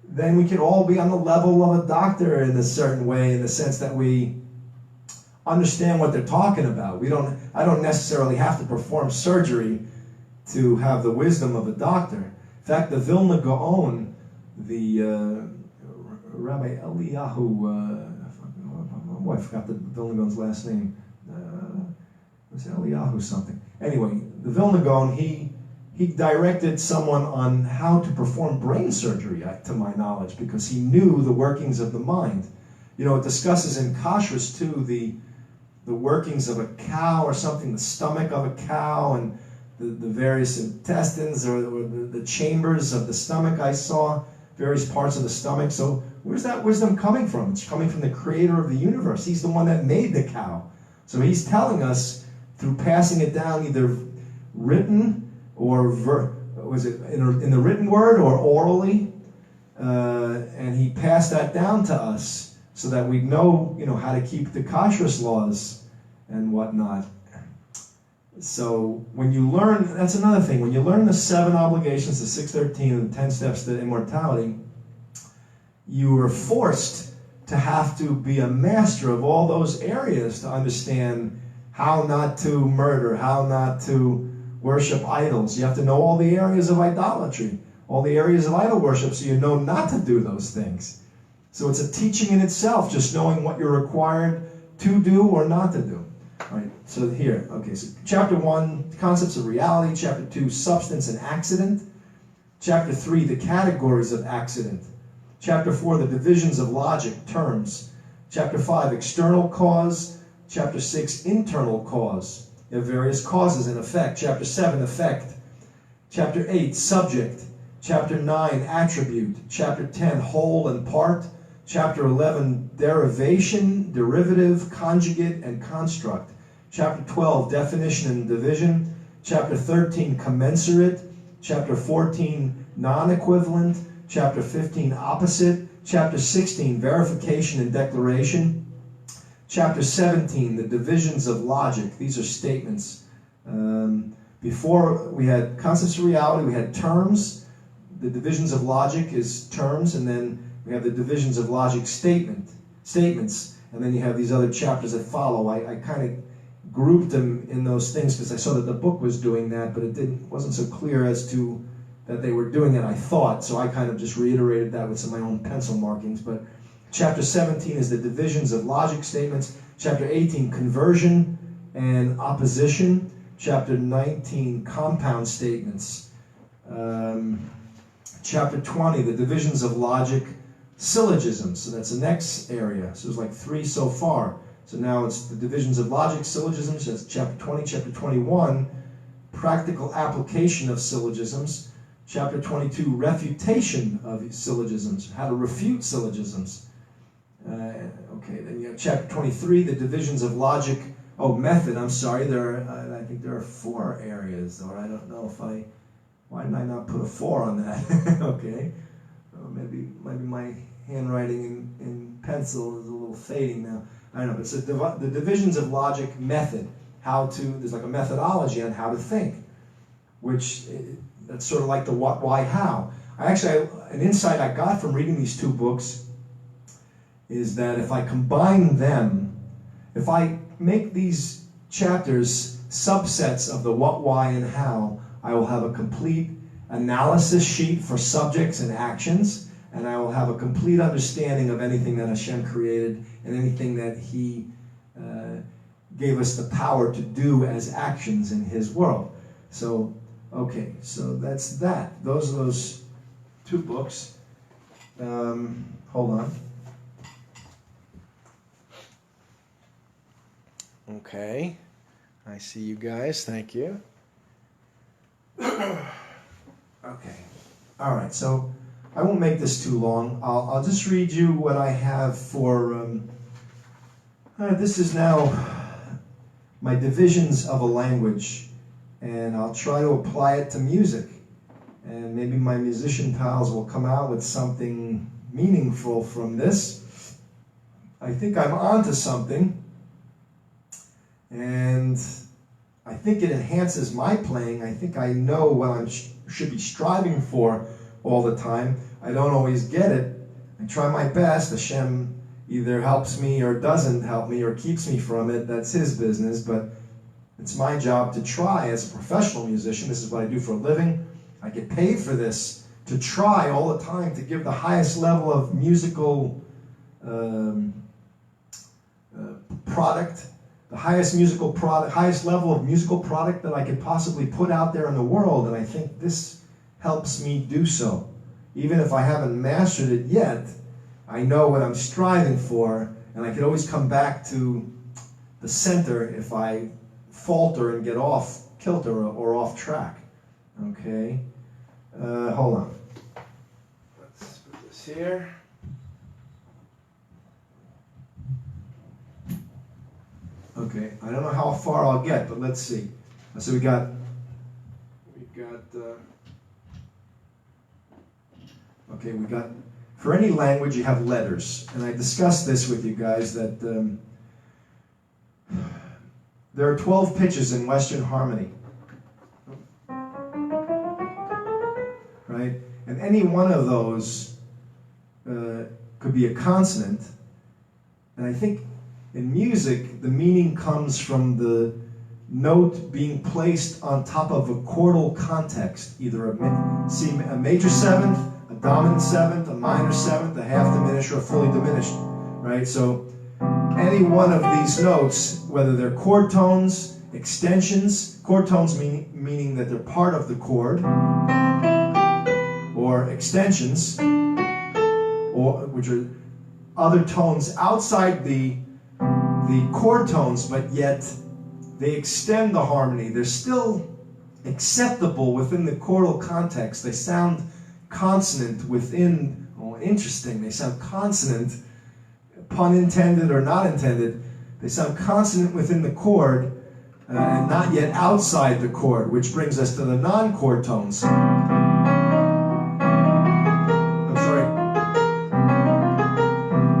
then we could all be on the level of a doctor in a certain way, in the sense that we understand what they're talking about. I don't necessarily have to perform surgery to have the wisdom of a doctor. In fact, the Vilna Gaon, the Rabbi Eliyahu, I forgot the Vilna Gaon's last name. Was it Eliyahu something? Anyway, the Vilna Gaon, he directed someone on how to perform brain surgery, to my knowledge, because he knew the workings of the mind. You know, it discusses in Kashrus too the workings of a cow or something, the stomach of a cow, and the various intestines or the chambers of the stomach. I saw various parts of the stomach. So where's that wisdom coming from? It's coming from the creator of the universe. He's the one that made the cow. So he's telling us through passing it down, either written or was it in the written word or orally, and he passed that down to us so that we know, how to keep the kashrus laws and whatnot. So when you learn, that's another thing, when you learn the 7 obligations, the 613 and the 10 steps to immortality, you are forced to have to be a master of all those areas to understand how not to murder, how not to worship idols. You have to know all the areas of idolatry, all the areas of idol worship, so you know not to do those things. So it's a teaching in itself, just knowing what you're required to do or not to do. All right, so here, okay, so chapter 1, concepts of reality. Chapter 2, substance and accident. Chapter 3, the categories of accident. Chapter 4, the divisions of logic, terms. Chapter 5, external cause. Chapter 6, internal cause. You have various causes and effect. Chapter 7, effect. Chapter 8, subject. Chapter 9, attribute. Chapter 10, whole and part. Chapter 11, derivation, derivative, conjugate, and construct. Chapter 12, definition and division. Chapter 13, commensurate. Chapter 14, non-equivalent. Chapter 15, opposite. Chapter 16, verification and declaration. Chapter 17, the divisions of logic. These are statements. Before we had concepts of reality, we had terms. The divisions of logic is terms, and then we have the divisions of logic statements, and then you have these other chapters that follow. I kind of grouped them in those things because I saw that the book was doing that, but it wasn't so clear as to that they were doing it, I thought, so I kind of just reiterated that with some of my own pencil markings. But chapter 17 is the divisions of logic statements. Chapter 18, conversion and opposition. Chapter 19, compound statements. Chapter 20, the divisions of logic, syllogisms. So that's the next area. So there's like 3 so far. So now it's the divisions of logic, syllogisms. That's chapter 20. Chapter 21, practical application of syllogisms. Chapter 22, refutation of syllogisms, how to refute syllogisms. Okay, then you have chapter 23, the divisions of logic. Oh, method, I'm sorry. I think there are 4 areas, or I don't know why did I not put a 4 on that? Okay. Maybe my handwriting in pencil is a little fading now. I don't know, but it's the divisions of logic, method. There's like a methodology on how to think, which that's sort of like the what, why, how. An insight I got from reading these 2 books is that if I combine them, if I make these chapters subsets of the what, why, and how, I will have a complete analysis sheet for subjects and actions, and I will have a complete understanding of anything that Hashem created and anything that He gave us the power to do as actions in His world. So, okay, so that's that. Those are those two books. Hold on. Okay, I see you guys. Thank you. Okay. All right. So I won't make this too long. I'll just read you what I have for. This is now my divisions of a language, and I'll try to apply it to music. And maybe my musician pals will come out with something meaningful from this. I think I'm onto something, and I think it enhances my playing. I think I know what I should be striving for all the time. I don't always get it. I try my best. Hashem either helps me or doesn't help me or keeps me from it. That's His business, but it's my job to try as a professional musician. This is what I do for a living. I get paid for this, to try all the time to give the highest level of musical product, the highest level of musical product that I could possibly put out there in the world, and I think this helps me do so. Even if I haven't mastered it yet, I know what I'm striving for, and I can always come back to the center if I falter and get off kilter or off track. Okay, hold on. Let's put this here. Okay, I don't know how far I'll get, but let's see. So we got. Okay, we got. For any language, you have letters, and I discussed this with you guys that there are 12 pitches in Western harmony, right? And any one of those could be a consonant, and I think in music, the meaning comes from the note being placed on top of a chordal context, either a major seventh, a dominant seventh, a minor seventh, a half diminished, or a fully diminished, right? So any one of these notes, whether they're chord tones, extensions, chord tones meaning that they're part of the chord, or extensions, or which are other tones outside the chord tones, but yet they extend the harmony. They're still acceptable within the chordal context. They sound consonant within, interesting, they sound consonant, pun intended or not intended, they sound consonant within the chord and not yet outside the chord, which brings us to the non-chord tones. I'm sorry.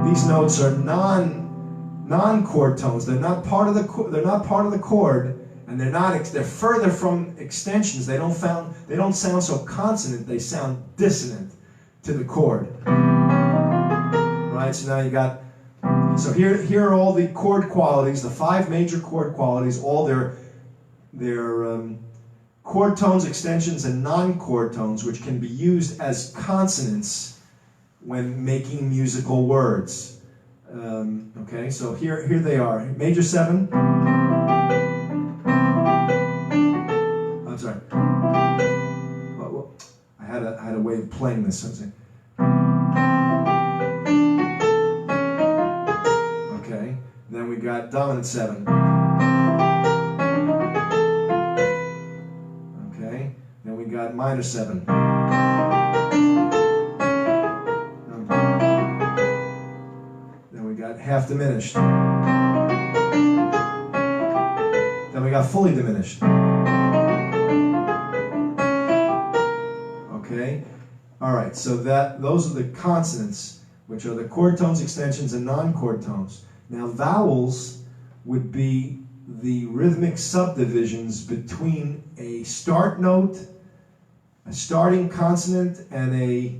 These notes are non-chord tones. They're not part of the chord, and they're further from extensions. They don't sound so consonant. They sound dissonant to the chord. Right. So now you got. So here are all the chord qualities, the 5 major chord qualities, all their chord tones, extensions, and non-chord tones, which can be used as consonants when making musical words. Okay, so here they are. Major 7. I'm sorry. Well, I had a way of playing this. Okay, then we got dominant 7. Okay, then we got minor 7. Half diminished. Then we got fully diminished. Okay? Alright, so those are the consonants, which are the chord tones, extensions, and non-chord tones. Now vowels would be the rhythmic subdivisions between a start note, a starting consonant, and a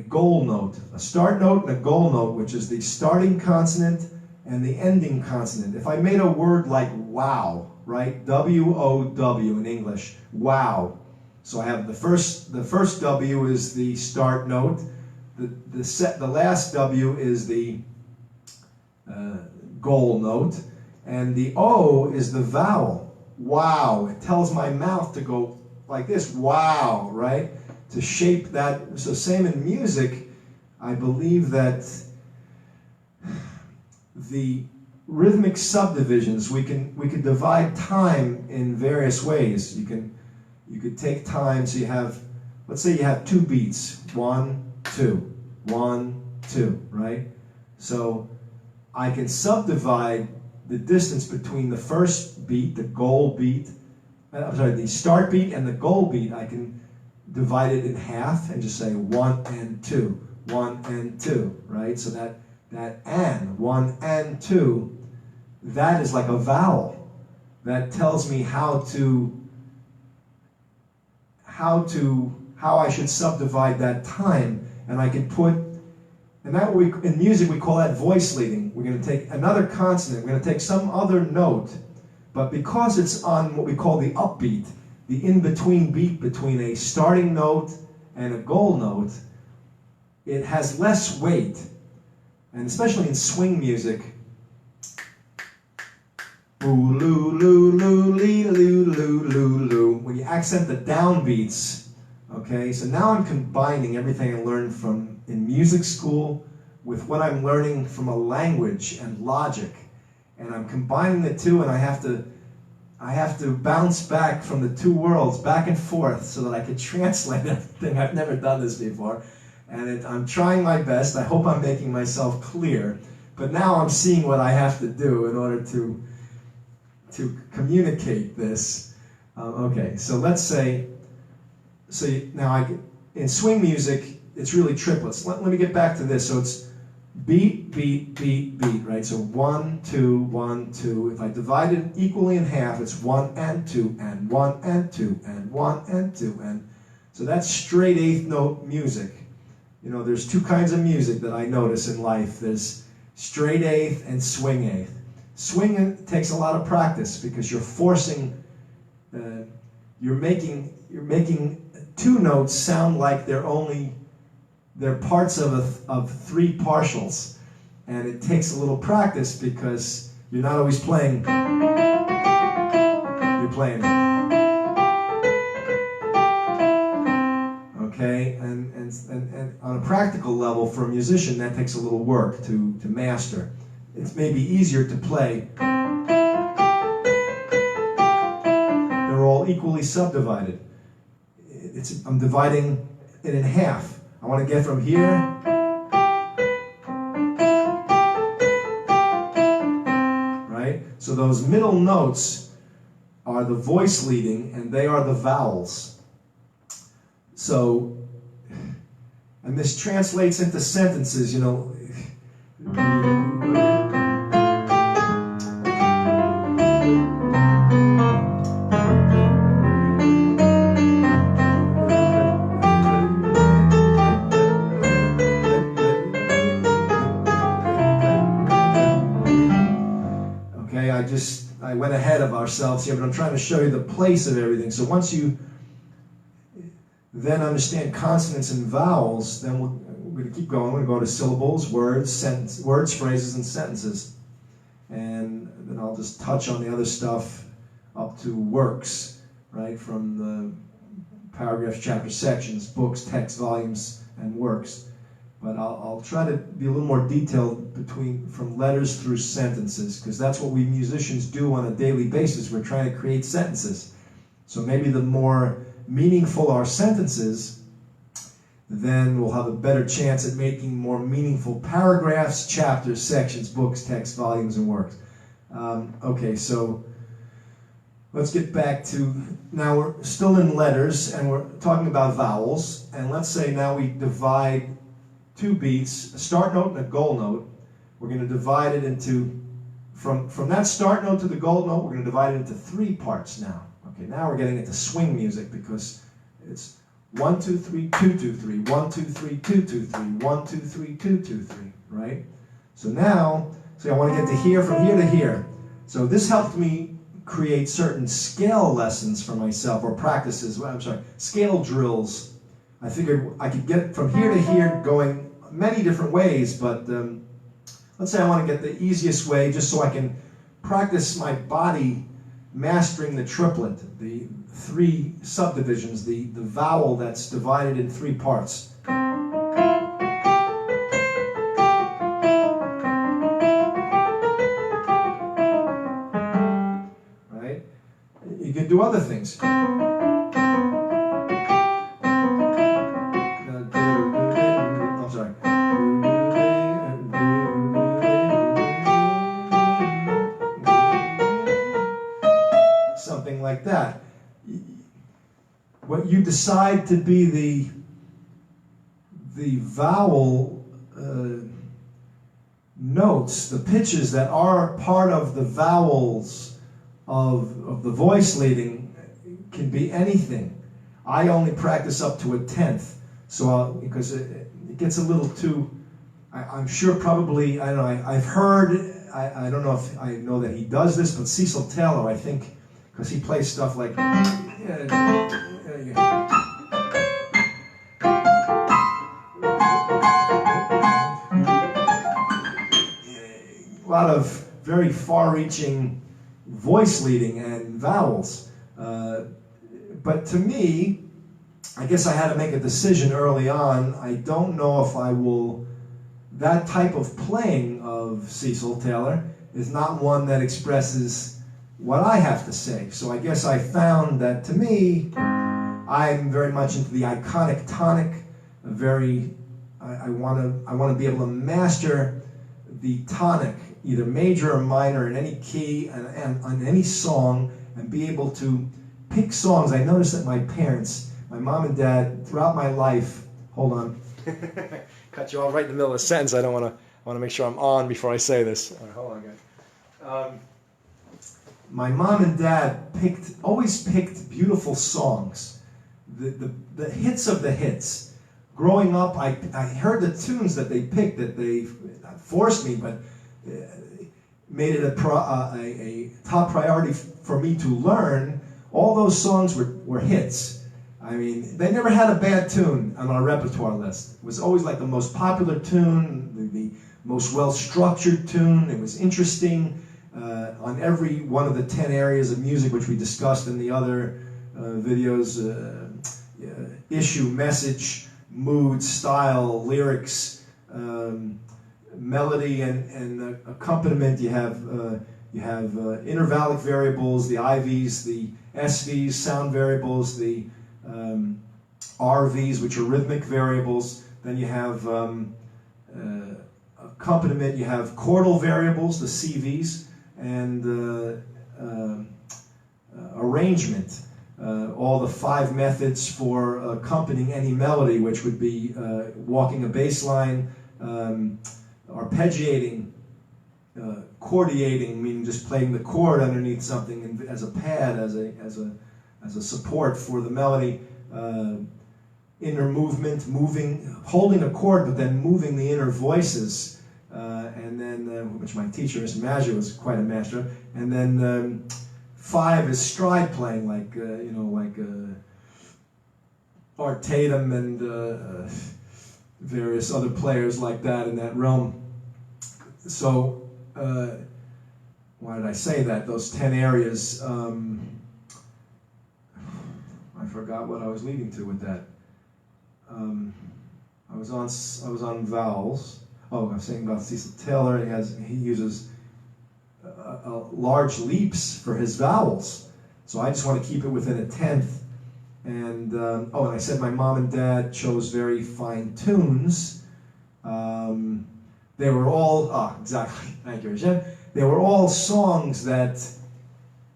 goal note. A start note and a goal note, which is the starting consonant and the ending consonant. If I made a word like wow, right? W-O-W in English, wow. So I have the first W is the start note. The last W is the goal note, and the O is the vowel. Wow. It tells my mouth to go like this. Wow, right? To shape that. So same in music, I believe that the rhythmic subdivisions, we can divide time in various ways. You could take time, so you have, let's say you have 2 beats, 1, 2, 1, 2, right? So I can subdivide the distance between the first beat, the goal beat, the start beat and the goal beat. I can divide it in half and just say 1 and 2, 1 and 2, right? So that and, 1 and 2, that is like a vowel. That tells me how I should subdivide that time, and I can put, and that in music we call that voice leading. We're going to take another consonant, we're going to take some other note, but because it's on what we call the upbeat, the in-between beat between a starting note and a goal note, it has less weight. And especially in swing music, ooh, loo, loo, loo, lee, loo, loo, loo, loo, when you accent the downbeats, okay? So now I'm combining everything I learned in music school with what I'm learning from a language and logic. And I'm combining the two, and I have to bounce back from the two worlds, back and forth, so that I can translate everything. I've never done this before. And I'm trying my best. I hope I'm making myself clear. But now I'm seeing what I have to do in order to communicate this. Okay, so let's say, in swing music, it's really triplets. Let me get back to this. So it's beat, beat, beat, beat, right? So 1, 2, 1, 2. If I divide it equally in half, it's 1 and 2, and 1 and 2, and 1 and 2. And so that's straight 8th note music. You know, there's 2 kinds of music that I notice in life. There's straight 8th and swing 8th. Swing takes a lot of practice because you're forcing, you're making 2 notes sound like they're parts of 3 partials, and it takes a little practice because you're not always playing. You're playing. Okay, and on a practical level, for a musician, that takes a little work to master. It's maybe easier to play. They're all equally subdivided. I'm dividing it in half. I want to get from here right? So those middle notes are the voice leading, and they are the vowels. So, and this translates into sentences, you know. Okay, I went ahead of ourselves here, but I'm trying to show you the place of everything. So once you then understand consonants and vowels, then we're going to keep going. We're going to go to syllables, words, phrases, and sentences. And then I'll just touch on the other stuff up to works, right, from the paragraphs, chapter sections, books, text, volumes, and works. But I'll try to be a little more detailed from letters through sentences, because that's what we musicians do on a daily basis. We're trying to create sentences. So maybe the more meaningful our sentences, then we'll have a better chance at making more meaningful paragraphs, chapters, sections, books, text, volumes, and works. Okay, so let's get back to, now we're still in letters, and we're talking about vowels. And let's say now we divide 2 beats, a start note and a goal note. We're going to divide it into, from that start note to the goal note, we're going to divide it into 3 parts now. Okay, now we're getting into swing music, because it's 1, 2, 3, 2, 2, 3, 1, 2, 3, 2, 2, 3, 1, 2, 3, 2, 2, 3, right? So now, I want to get to here, from here to here. So this helped me create certain scale lessons for myself, or practices, scale drills. I figured I could get from here to here going many different ways, but let's say I want to get the easiest way just so I can practice my body mastering the triplet, the three subdivisions, the vowel that's divided in three parts. Right? You can do other things. I'm sorry. Something like that. What you decide to be the vowel notes, the pitches that are part of the vowels of the voice leading can be anything. I only practice up to a tenth, so because it gets a little too. I'm sure probably I don't know. I've heard. I don't know if I know that he does this, but Cecil Taylor, I think, because he plays stuff like. A lot of very far-reaching voice leading and vowels. But to me, I guess I had to make a decision early on. I don't know if I will. That type of playing of Cecil Taylor is not one that expresses what I have to say. So I guess I found that to me, I'm very much into the iconic tonic. I want to be able to master the tonic, either major or minor, in any key and on any song, and be able to pick songs. I noticed that my parents, my mom and dad, throughout my life, hold on, cut you off right in the middle of a sentence. I want to make sure I'm on before I say this. All right, hold on, guys. My mom and dad always picked beautiful songs, the hits of the hits. Growing up, I heard the tunes that they picked, that they forced me, but made it a top priority for me to learn. All those songs were hits. I mean, they never had a bad tune on our repertoire list. It was always like the most popular tune, the most well-structured tune. It was interesting on every one of the 10 areas of music which we discussed in the other videos. Issue, message, mood, style, lyrics, melody, and accompaniment. You have intervallic variables, the IVs, the SVs, sound variables, the RVs, which are rhythmic variables. Then you have accompaniment. You have chordal variables, the CVs, and arrangement. All the 5 methods for accompanying any melody, which would be walking a bass line, arpeggiating, chordiating, meaning just playing the chord underneath something as a pad, as a support for the melody. Inner movement, holding a chord, but then moving the inner voices, and then which my teacher, Mr. Maggio, was quite a master of. And then 5 is stride playing, like Art Tatum and various other players like that in that realm. So, why did I say that? Those 10 areas. I forgot what I was leading to with that. I was on vowels. Oh, I was saying about Cecil Taylor. He uses large leaps for his vowels. So I just want to keep it within a tenth. And and I said my mom and dad chose very fine tunes. They were all exactly. Thank you, Eugene. They were all songs that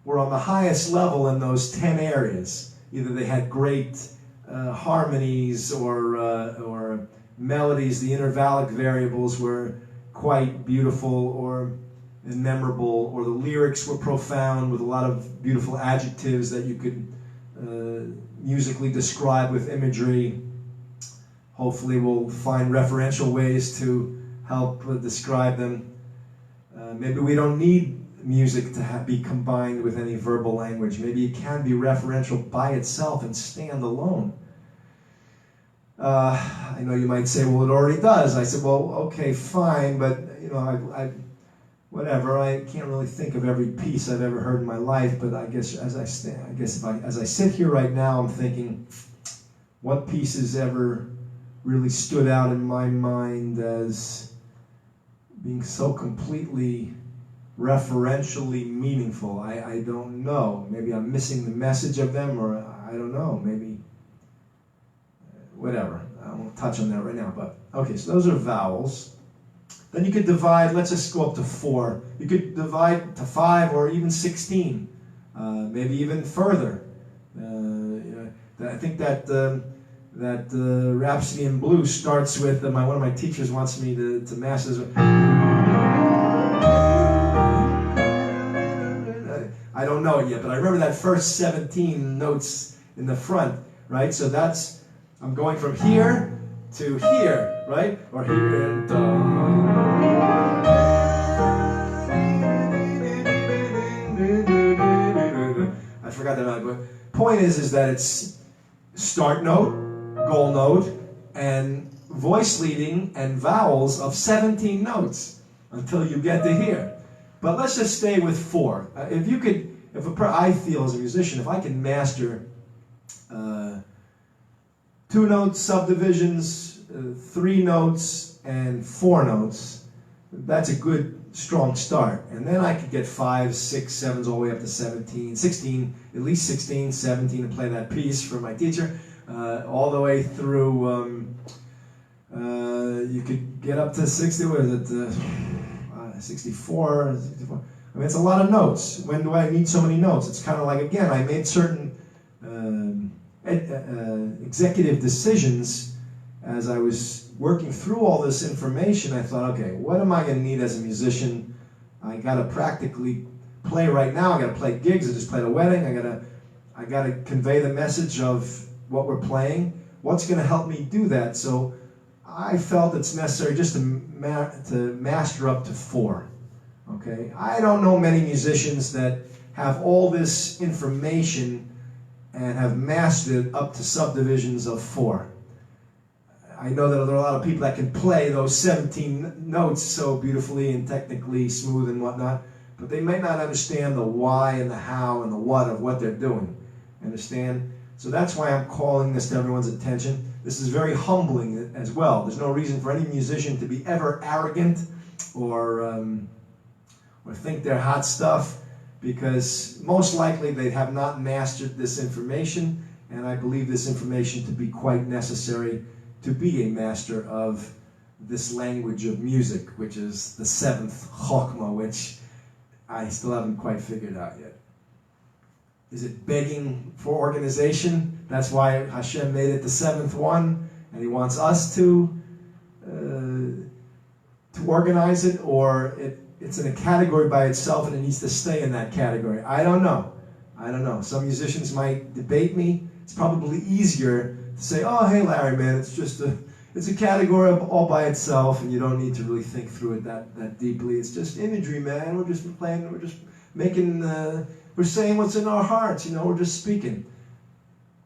were on the highest level in those 10 areas. Either they had great harmonies or melodies. The intervallic variables were quite beautiful or memorable, or the lyrics were profound with a lot of beautiful adjectives that you could musically describe with imagery. Hopefully we'll find referential ways to help describe them. Maybe we don't need music to be combined with any verbal language. Maybe it can be referential by itself and stand alone. I know you might say, well, it already does. I said, well, okay, fine, but whatever. I can't really think of every piece I've ever heard in my life, but I guess as I sit here right now, I'm thinking, what pieces ever really stood out in my mind as being so completely referentially meaningful? I don't know. Maybe I'm missing the message of them, or I don't know. Maybe whatever. I won't touch on that right now. But okay, so those are vowels. Then you could divide. Let's just go up to 4. You could divide to 5 or even 16. Maybe even further. I think that Rhapsody in Blue starts with one of my teachers wants me to master. I don't know it yet, but I remember that first 17 notes in the front, right? So that's, I'm going from here to here, right? Or here and I forgot that note, but point is that it's start note, goal note, and voice leading and vowels of 17 notes until you get to here. But let's just stay with 4. I feel as a musician, if I can master 2 notes, subdivisions, 3 notes, and 4 notes, that's a good, strong start. And then I could get 5, 6, 7s all the way up to 17, 16, at least 16, 17, and play that piece for my teacher, all the way through, you could get up to 60, what is it, 64, 64. I mean, it's a lot of notes. When do I need so many notes? It's kind of like, again, I made certain executive decisions as I was working through all this information. I thought, okay, what am I going to need as a musician? I got to practically play right now. I got to play gigs. I just played a wedding. I got to convey the message of what we're playing. What's going to help me do that? So I felt it's necessary just to master up to 4. Okay, I don't know many musicians that have all this information and have mastered up to subdivisions of 4. I know that there are a lot of people that can play those 17 notes so beautifully and technically smooth and whatnot, but they may not understand the why and the how and the what of what they're doing. Understand? So that's why I'm calling this to everyone's attention. This is very humbling as well. There's no reason for any musician to be ever arrogant or think they're hot stuff, because most likely they have not mastered this information, and I believe this information to be quite necessary to be a master of this language of music, which is the 7th chokmah, which I still haven't quite figured out yet. Is it begging for organization? That's why Hashem made it the 7th one, and He wants us to organize it, or it's in a category by itself and it needs to stay in that category. I don't know. Some musicians might debate me. It's probably easier to say, oh, hey, Larry, man, it's a category all by itself, and you don't need to really think through it that deeply. It's just imagery, man. We're just playing, we're just making, we're saying what's in our hearts, we're just speaking.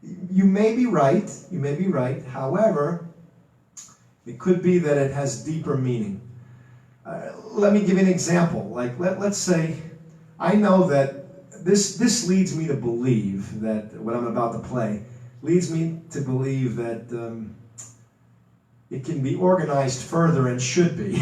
You may be right. However, it could be that it has deeper meaning. Let me give you an example. Like, let's say, I know that this leads me to believe that what I'm about to play leads me to believe that it can be organized further and should be.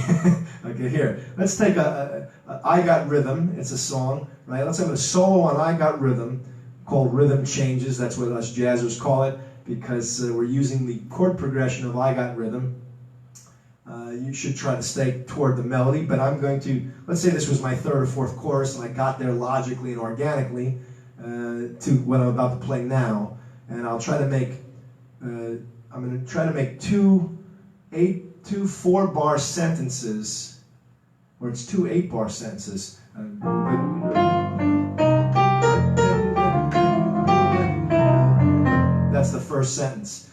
Okay, here. Let's take I Got Rhythm. It's a song, right? Let's have a solo on I Got Rhythm called Rhythm Changes. That's what us jazzers call it, because we're using the chord progression of I Got Rhythm. You should try to stay toward the melody, but I'm going to, let's say this was my 3rd or 4th chorus, and I got there logically and organically to what I'm about to play now, and I'll try to make, I'm going to try to make two 4-bar sentences, or it's 2 8-bar sentences. That's the first sentence.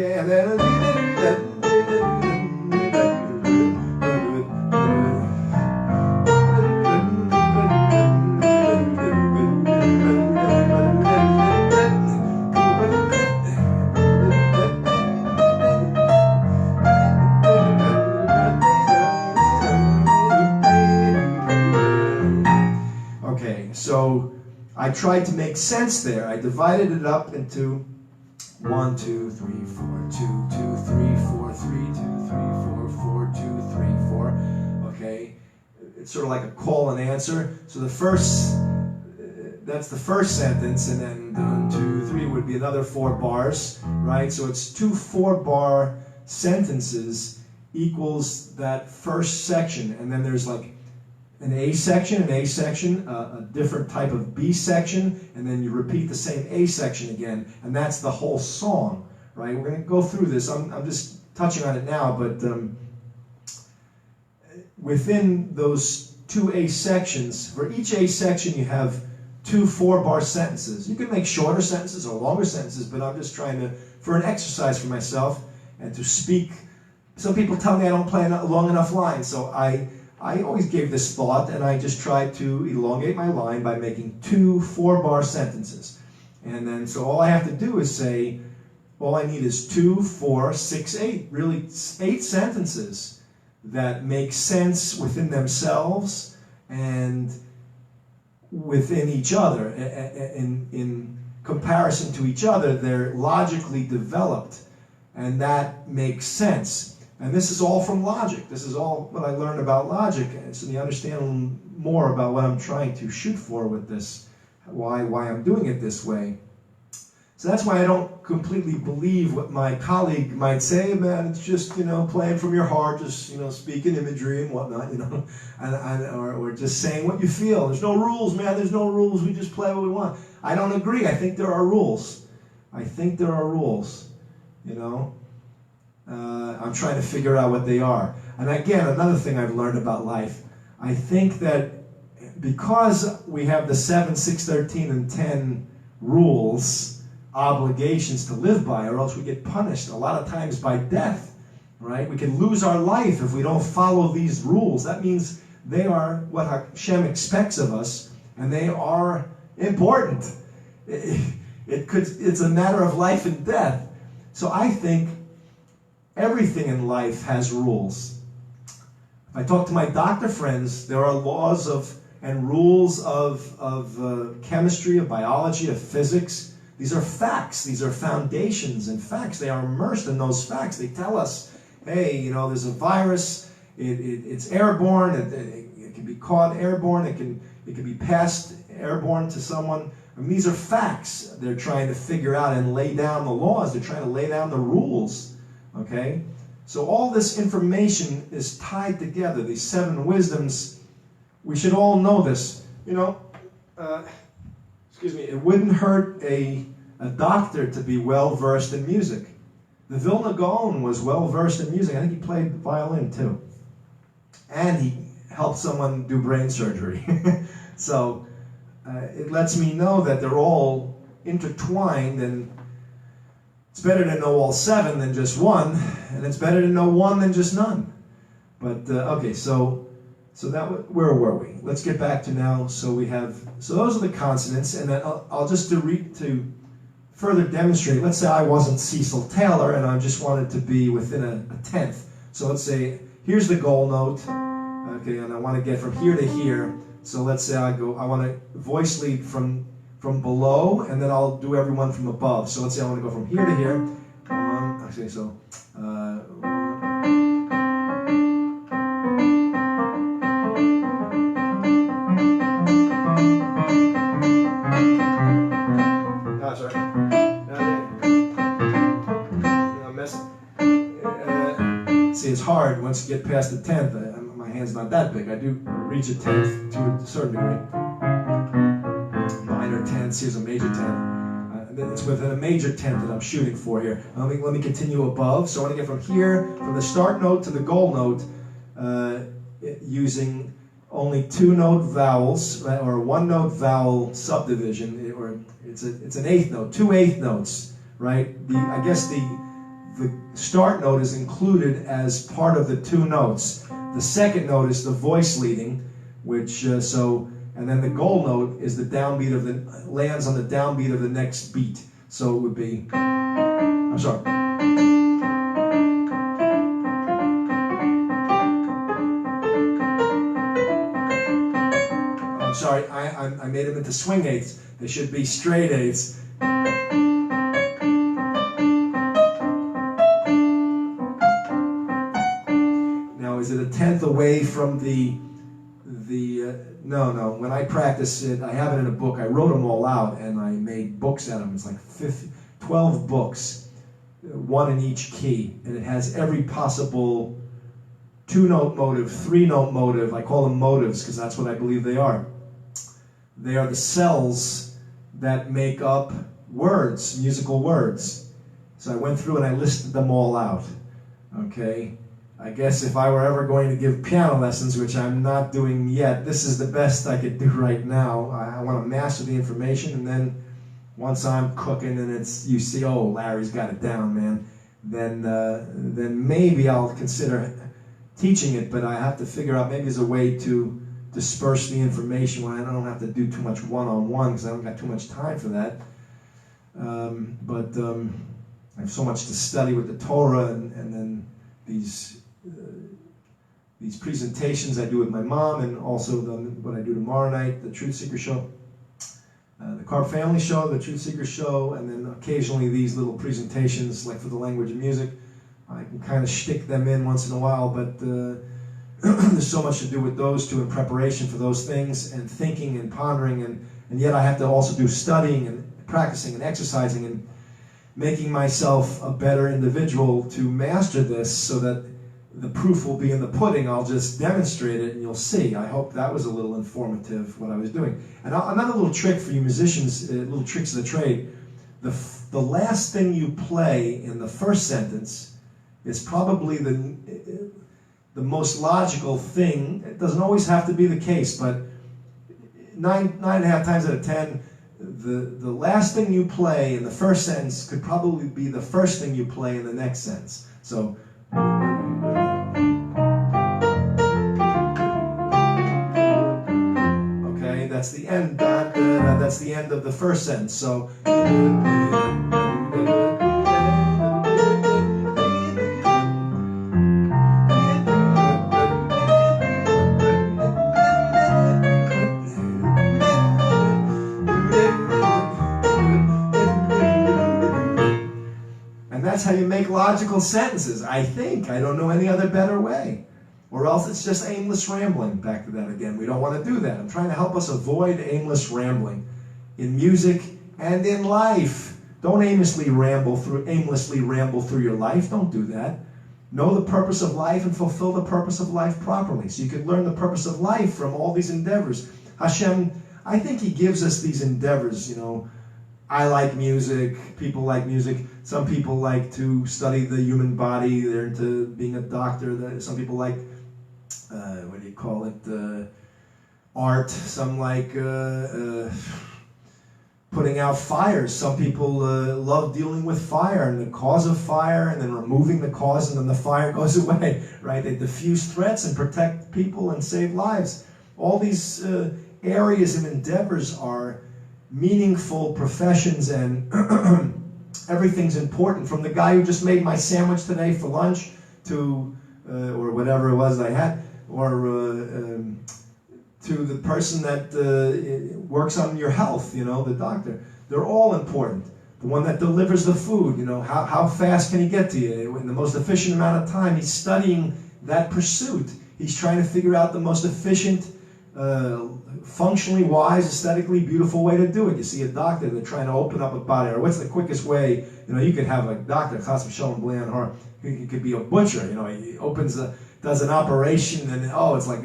Okay, and then okay, so I tried to make sense there. I divided it up into 1, 2, 3, 4, 2, 2, 3, 4, 3, 2, 3, 4, 4, 2, 3, 4. Okay, it's sort of like a call and answer. So the first, that's the first sentence, and then 1, 2, 3 would be another 4 bars, right? So it's 2 4-bar sentences equals that first section, and then there's like an A section, a different type of B section, and then you repeat the same A section again, and that's the whole song, right? We're going to go through this. I'm just touching on it now, but within those 2 A sections, for each A section you have 2 4-bar sentences. You can make shorter sentences or longer sentences, but I'm just trying to, for an exercise for myself, and to speak. Some people tell me I don't play long enough lines, so I always gave this thought, and I just tried to elongate my line by making 2 4-bar sentences. And then, so all I have to do is say, all I need is 2, 4, 6, 8. Really, 8 sentences that make sense within themselves and within each other. In comparison to each other, they're logically developed, and that makes sense. And this is all from logic. This is all what I learned about logic, and so you understand more about what I'm trying to shoot for with this, why I'm doing it this way. So that's why I don't completely believe what my colleague might say, man, it's just, playing from your heart, just, speaking imagery and whatnot, or just saying what you feel. There's no rules, man, there's no rules, we just play what we want. I don't agree. I think there are rules. I'm trying to figure out what they are. And again, another thing I've learned about life, I think that because we have the 7, 6, 13, and 10 rules, obligations to live by, or else we get punished a lot of times by death, right? We can lose our life if we don't follow these rules. That means they are what Hashem expects of us, and they are important. It's a matter of life and death. So I think everything in life has rules. If I talk to my doctor friends, there are laws and rules of chemistry, of biology, of physics. These are facts. These are foundations and facts. They are immersed in those facts. They tell us, hey, there's a virus. It's airborne. It can be caught airborne. It can be passed airborne to someone. I mean, these are facts. They're trying to figure out and lay down the laws. They're trying to lay down the rules. Okay? So all this information is tied together. These 7 wisdoms, we should all know this. It wouldn't hurt a doctor to be well-versed in music. The Vilna Gaon was well-versed in music. I think he played the violin too. And he helped someone do brain surgery. So it lets me know that they're all intertwined, and it's better to know all 7 than just 1, and it's better to know 1 than just none. But okay, so where were we? Let's get back to now. So those are the consonants, and then I'll just to further demonstrate. Let's say I wasn't Cecil Taylor, and I just wanted to be within a tenth. So let's say here's the goal note, okay, and I want to get from here to here. So let's say I want to voice lead from below, and then I'll do everyone from above. So let's say I want to go from here to here. Okay, so. Sorry. I'm messing. See, it's hard once you get past the 10th. My hand's not that big. I do reach a 10th to a certain degree. Minor 10ths, here's a major 10th. It's within a major 10th that I'm shooting for here. Let me continue above. So I want to get from here, from the start note to the goal note, using only 2-note vowels, or 1-note vowel subdivision, or it's an 8th note, 2 8th notes, right? I guess the the start note is included as part of the two notes. The second note is the voice leading, which and then the goal note is the downbeat of lands on the downbeat of the next beat. So it would be, I'm sorry. I'm sorry, I made them into swing eighths. They should be straight eighths. Now, is it a tenth away from the no. When I practice it, I have it in a book. I wrote them all out, and I made books out of them. It's like 12 books, one in each key, and it has every possible two-note motive, three-note motive. I call them motives because that's what I believe they are. They are the cells that make up words, musical words. So I went through and I listed them all out. Okay? I guess if I were ever going to give piano lessons, which I'm not doing yet, this is the best I could do right now. I want to master the information, and then once I'm cooking and you see, oh, Larry's got it down, man, then maybe I'll consider teaching it, but I have to figure out maybe there's a way to disperse the information when I don't have to do too much one-on-one because I don't got too much time for that. But I have so much to study with the Torah, and then these presentations I do with my mom, and also what I do tomorrow night, the Truth Seeker Show, the Karp Family Show, the Truth Seeker Show, and then occasionally these little presentations, like for the language of music. I can kind of shtick them in once in a while, but there's so much to do with those two in preparation for those things, and thinking and pondering, and yet I have to also do studying and practicing and exercising and making myself a better individual to master this, so that the proof will be in the pudding. I'll just demonstrate it and you'll see. I hope that was a little informative, what I was doing. And another little trick for you musicians, little tricks of the trade, the last thing you play in the first sentence is probably the most logical thing. It doesn't always have to be the case, but 9.5 times out of 10, the last thing you play in the first sentence could probably be the first thing you play in the next sentence. So, okay, that's the end. That's the end of the first sentence. So, that's how you make logical sentences, I think. I don't know any other better way. Or else it's just aimless rambling. Back to that again. We don't want to do that. I'm trying to help us avoid aimless rambling in music and in life. Don't aimlessly ramble through your life. Don't do that. Know the purpose of life and fulfill the purpose of life properly. So you could learn the purpose of life from all these endeavors. Hashem, I think He gives us these endeavors, you know. I like music, people like music, some people like to study the human body, they're into being a doctor, some people like, art, some like putting out fires, some people love dealing with fire and the cause of fire and then removing the cause and then the fire goes away, right? They diffuse threats and protect people and save lives. All these areas and endeavors are meaningful professions, and everyth's important, from the guy who just made my sandwich today for lunch to, or whatever it was I had, or to the person that works on your health, you know, the doctor. They're all important. The one that delivers the food, you know, how fast can he get to you in the most efficient amount of time? He's studying that pursuit. He's trying to figure out the most efficient, functionally wise, aesthetically beautiful way to do it. You see a doctor, they're trying to open up a body, or what's the quickest way? You know, you could have a doctor, Chas v'shalom b'lein har. He could be a butcher. You know, he does an operation, and it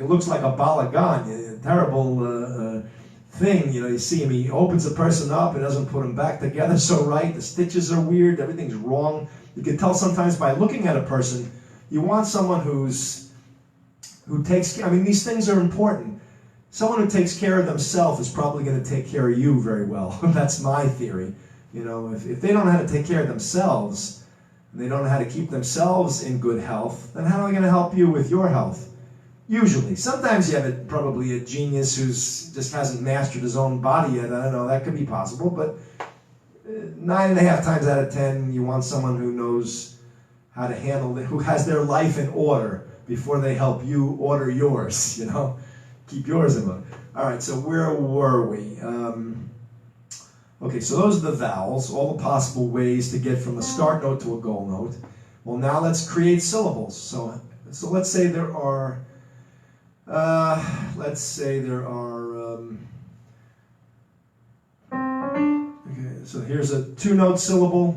looks like a balagan, a terrible thing. You know, you see him, he opens a person up, and doesn't put him back together so right. The stitches are weird. Everything's wrong. You can tell sometimes by looking at a person. You want someone who takes. I mean, these things are important. Someone who takes care of themselves is probably going to take care of you very well. That's my theory. You know, if they don't know how to take care of themselves, and they don't know how to keep themselves in good health, then how are they going to help you with your health? Usually. Sometimes you have probably a genius who's just hasn't mastered his own body yet. I don't know, that could be possible, but 9.5 times out of 10, you want someone who knows how to handle it, who has their life in order before they help you order yours, Keep yours in order. All right, so where were we? Okay, so those are the vowels, all the possible ways to get from a start note to a goal note. Well, now let's create syllables. So let's say there are, okay, so here's a 2-note syllable,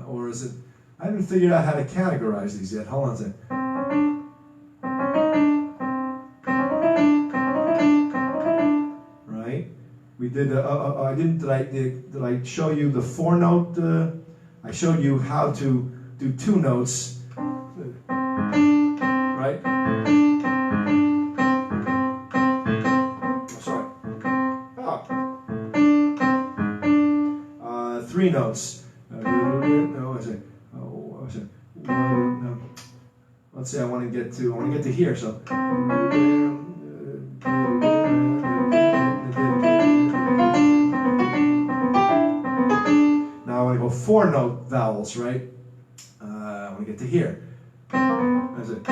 or is it, I haven't figured out how to categorize these yet. Hold on a second. Right? We did, did I show you the 4-note? I showed you how to do 2 notes, right? Oh, sorry. Oh. 3 notes. No, I say. No. Let's say I want to get to here. So. Now I want to go 4-note vowels, right? I want to get to here. That's it.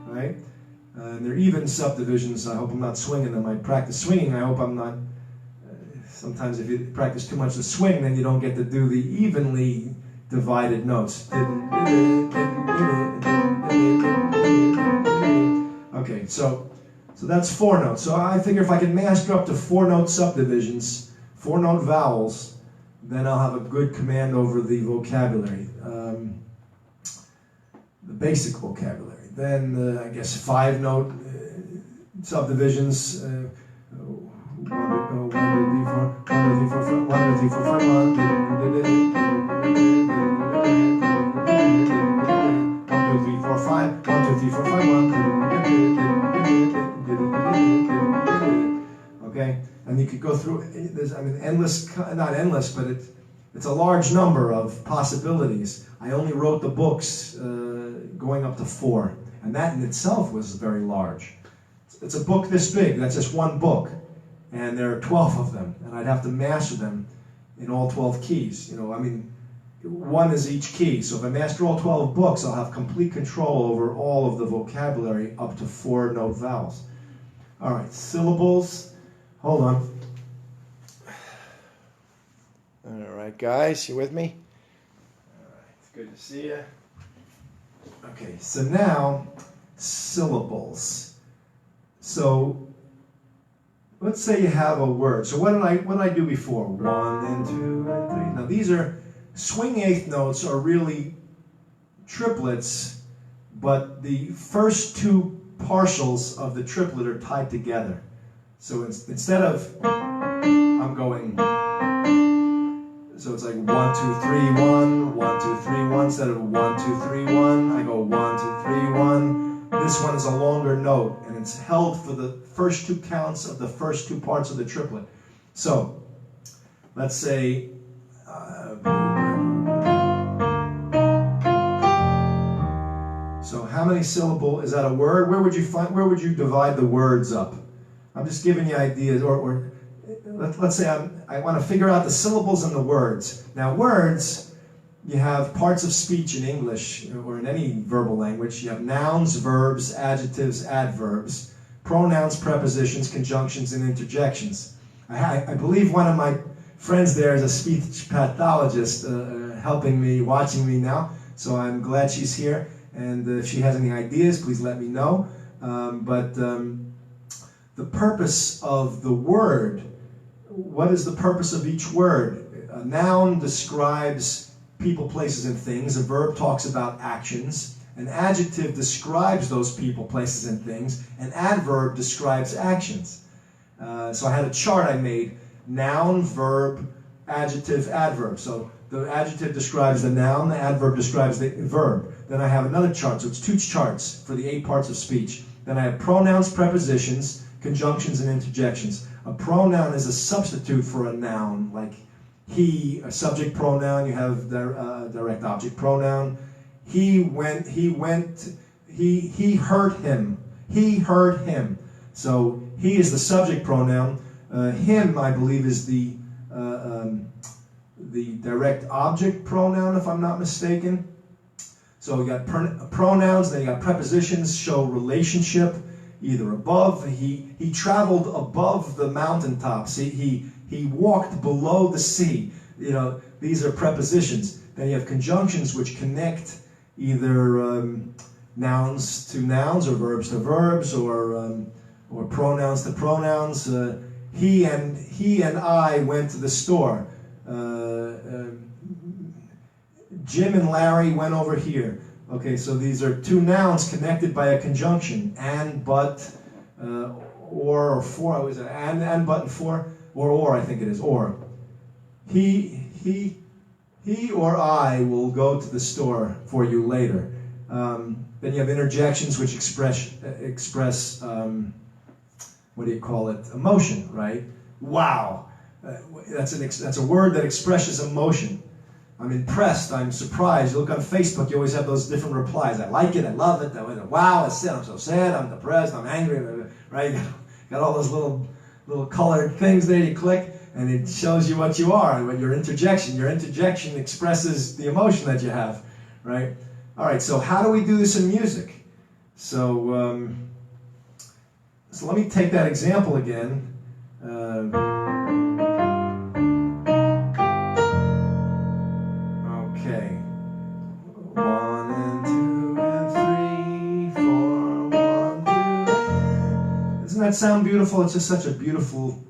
Right? And they're even subdivisions. I hope I'm not swinging them. I practice swinging. I hope I'm not. Sometimes if you practice too much the swing, then you don't get to do the evenly divided notes. Okay, so that's 4 notes. So I figure if I can master up to 4-note subdivisions, 4-note vowels, then I'll have a good command over the vocabulary, the basic vocabulary. Then I guess 5-note subdivisions. 1, 2, 3, 4, 5, 1. Okay, and you could go through. There's, endless. Not endless, but it's a large number of possibilities. I only wrote the books going up to 4, and that in itself was very large. It's a book this big. That's just one book. And there are 12 of them, and I'd have to master them in all 12 keys. One is each key. So if I master all 12 books, I'll have complete control over all of the vocabulary up to 4-note vowels. All right, syllables. Hold on. All right, guys, you with me? All right, it's good to see you. Okay, so now, syllables. So let's say you have a word. So what did I do before? 1 and 2 and 3. Now these are swing 8th notes are really triplets, but the first 2 partials of the triplet are tied together. So instead of I'm going, so it's like 1 2 3 1 1 2 3 1 instead of 1 2 3 1. I go 1 2 3 1. This one is a longer note, and it's held for the first 2 counts of the first 2 parts of the triplet. So, let's say, so how many syllable, is that a word? Where would you divide the words up? I'm just giving you ideas, or let's say I want to figure out the syllables and the words. Now words, you have parts of speech in English, or in any verbal language. You have nouns, verbs, adjectives, adverbs, pronouns, prepositions, conjunctions, and interjections. I believe one of my friends there is a speech pathologist helping me, watching me now, so I'm glad she's here. And if she has any ideas, please let me know. But the purpose of the word, what is the purpose of each word? A noun describes people, places, and things. A verb talks about actions. An adjective describes those people, places, and things. An adverb describes actions. So I had a chart I made. Noun, verb, adjective, adverb. So the adjective describes the noun, the adverb describes the verb. Then I have another chart. So it's 2 charts for the 8 parts of speech. Then I have pronouns, prepositions, conjunctions and interjections. A pronoun is a substitute for a noun, like he, a subject pronoun, you have direct object pronoun. He went, he hurt him. He hurt him. So he is the subject pronoun. Him, I believe, is the direct object pronoun, if I'm not mistaken. So we got pronouns, then you got prepositions, show relationship, either above. He traveled above the mountaintops. He walked below the sea. You know, these are prepositions. Then you have conjunctions, which connect either nouns to nouns, or verbs to verbs, or pronouns to pronouns. He and I went to the store. Jim and Larry went over here. Okay, so these are two nouns connected by a conjunction. And, but, or for. Was it and, but, and for? Or, I think it is. Or. He or I will go to the store for you later. Then you have interjections, which express what do you call it? Emotion, right? Wow. That's a word that expresses emotion. I'm impressed, I'm surprised. You look on Facebook, you always have those different replies. I like it, I love it, wow, it's sad, I'm so sad, I'm depressed, I'm angry, right? Got all those little colored things there you click, and it shows you what you are, what your interjection expresses the emotion that you have, right? All right, so how do we do this in music? So let me take that example again. Okay. 1 and 2 and 3, 4, 1, 2. Doesn't that sound beautiful? It's just such a beautiful,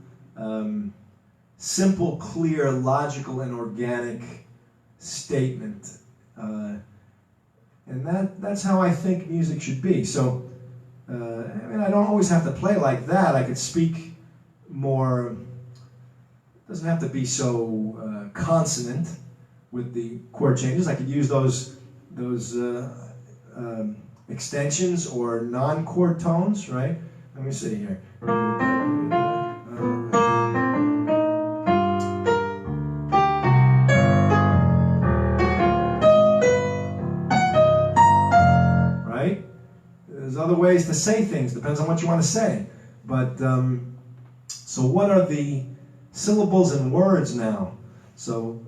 simple, clear, logical, and organic statement. And that's how I think music should be. So, I mean, I don't always have to play like that. I could speak more. It doesn't have to be so consonant with the chord changes. I could use those extensions or non-chord tones, right? Let me see here. Right? There's other ways to say things. Depends on what you want to say. But so what are the syllables and words now? So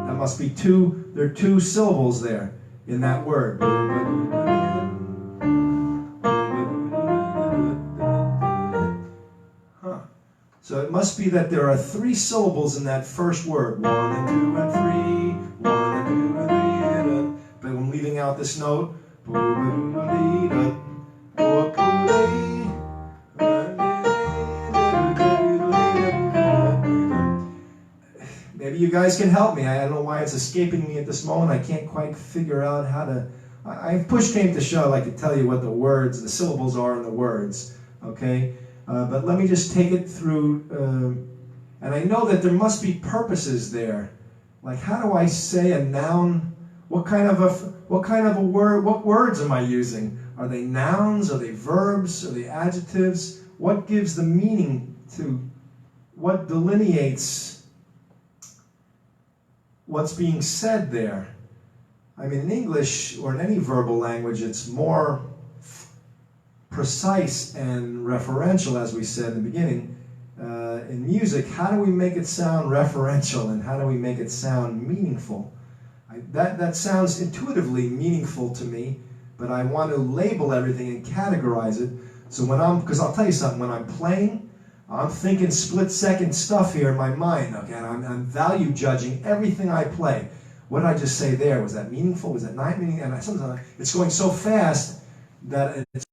that must be two. There are two syllables there in that word. Huh. So it must be that there are 3 syllables in that first word. 1 and 2 and 3. 1 and 2 and 3. But I'm leaving out this note. Maybe you guys can help me. I don't know why it's escaping me at this moment. I can't quite figure out how to... If push came to shove, I could tell you what the syllables are in the words. Okay? But let me just take it through... and I know that there must be purposes there. Like, how do I say a noun? What kind of a word? What words am I using? Are they nouns? Are they verbs? Are they adjectives? What gives the meaning to... What delineates what's being said there? I mean, in English or in any verbal language, it's more precise and referential, as we said in the beginning. In music, how do we make it sound referential, and how do we make it sound meaningful? That sounds intuitively meaningful to me, but I want to label everything and categorize it. So because I'll tell you something, when I'm playing, I'm thinking split-second stuff here in my mind, okay? And I'm value judging everything I play. What did I just say there? Was that meaningful? Was that not meaningful? And sometimes it's going so fast that it's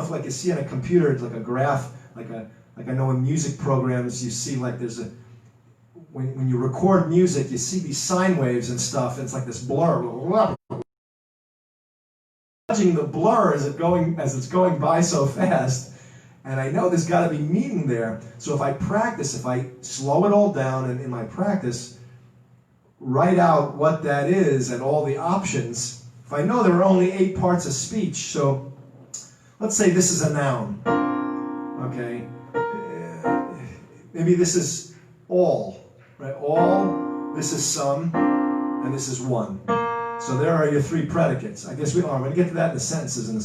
like you see on a computer. It's like a graph, like I know in music programs you see like there's a when you record music you see these sine waves and stuff. And it's like this blur. Judging the blur as it's going by so fast. And I know there's got to be meaning there. So if I practice, if I slow it all down and in my practice, write out what that is and all the options. If I know there are only 8 parts of speech, so let's say this is a noun, okay? Maybe this is all, right? All, this is some, and this is one. So there are your three predicates. I guess I'm going to get to that in the sentences in a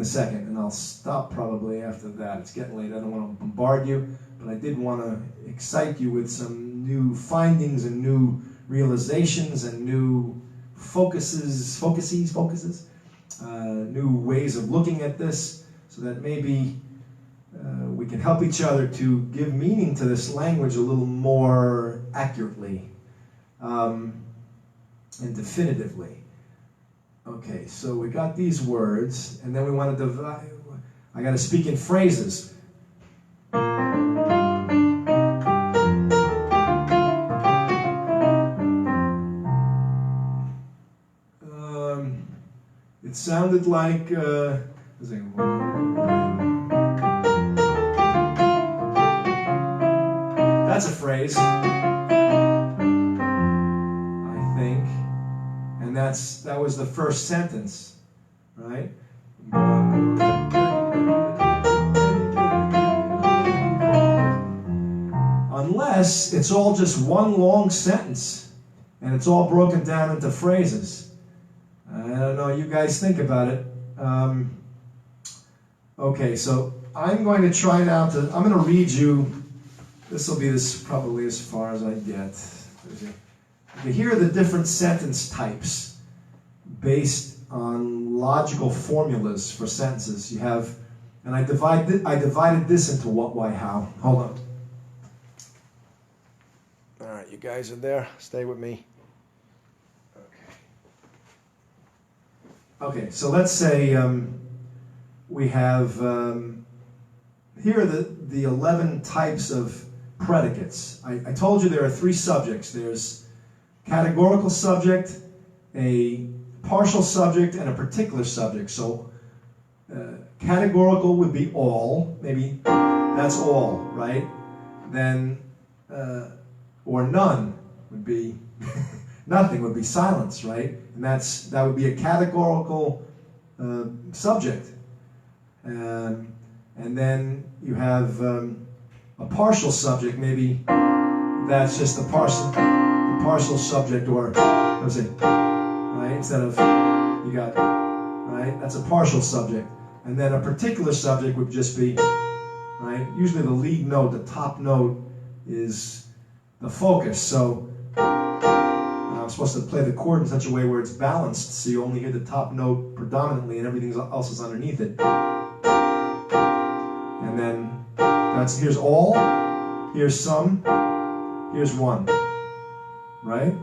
second, and I'll stop probably after that. It's getting late. I don't want to bombard you, but I did want to excite you with some new findings and new realizations and new focuses, new ways of looking at this, so that maybe we can help each other to give meaning to this language a little more accurately and definitively. Okay, so we got these words, and then we want to divide. I got to speak in phrases. It sounded like that's a phrase, I think, and that was the first sentence, right? Unless it's all just one long sentence and it's all broken down into phrases. I don't know, you guys think about it. Okay, so I'm going to try now I'm going to read you, this will be probably as far as I get. Okay, here are the different sentence types based on logical formulas for sentences. You have, and I divided this into what, why, how. Hold on. All right, you guys are there? Stay with me. Okay, so let's say we have, here are the 11 types of predicates. I told you there are three subjects. There's categorical subject, a partial subject, and a particular subject. So categorical would be all, maybe that's all, right? Then, or none would be, nothing would be silence, right? And that would be a categorical subject. And then you have a partial subject, maybe that's just the partial subject, or what was it, right? Instead of, you got, right? That's a partial subject. And then a particular subject would just be, right? Usually the lead note, the top note, is the focus. So I'm supposed to play the chord in such a way where it's balanced, so you only hear the top note predominantly and everything else is underneath it. And then here's all, here's some, here's one, right?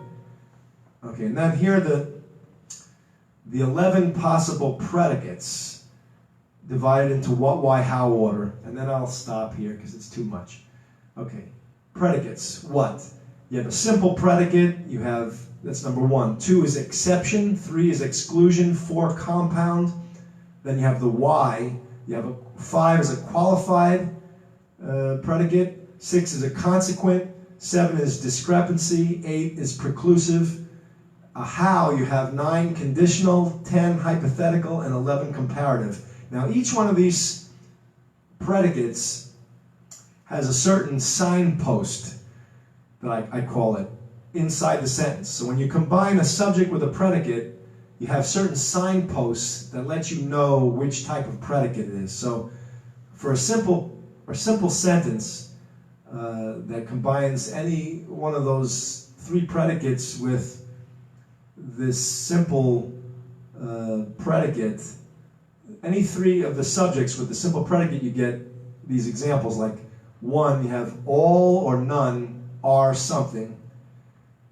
Okay, and then here are the 11 possible predicates divided into what, why, how order, and then I'll stop here because it's too much. Okay, predicates, what? You have a simple predicate, you have, that's number 1. 2 is exception, 3 is exclusion, 4 compound. Then you have the why. You have 5 is a qualified predicate, 6 is a consequent, 7 is discrepancy, 8 is preclusive. A how, you have 9 conditional, 10 hypothetical, and 11 comparative. Now each one of these predicates has a certain signpost that I call it, inside the sentence. So when you combine a subject with a predicate, you have certain signposts that let you know which type of predicate it is. So for a simple sentence that combines any one of those 3 predicates with this simple predicate, any 3 of the subjects with the simple predicate, you get these examples like 1, you have all or none are something.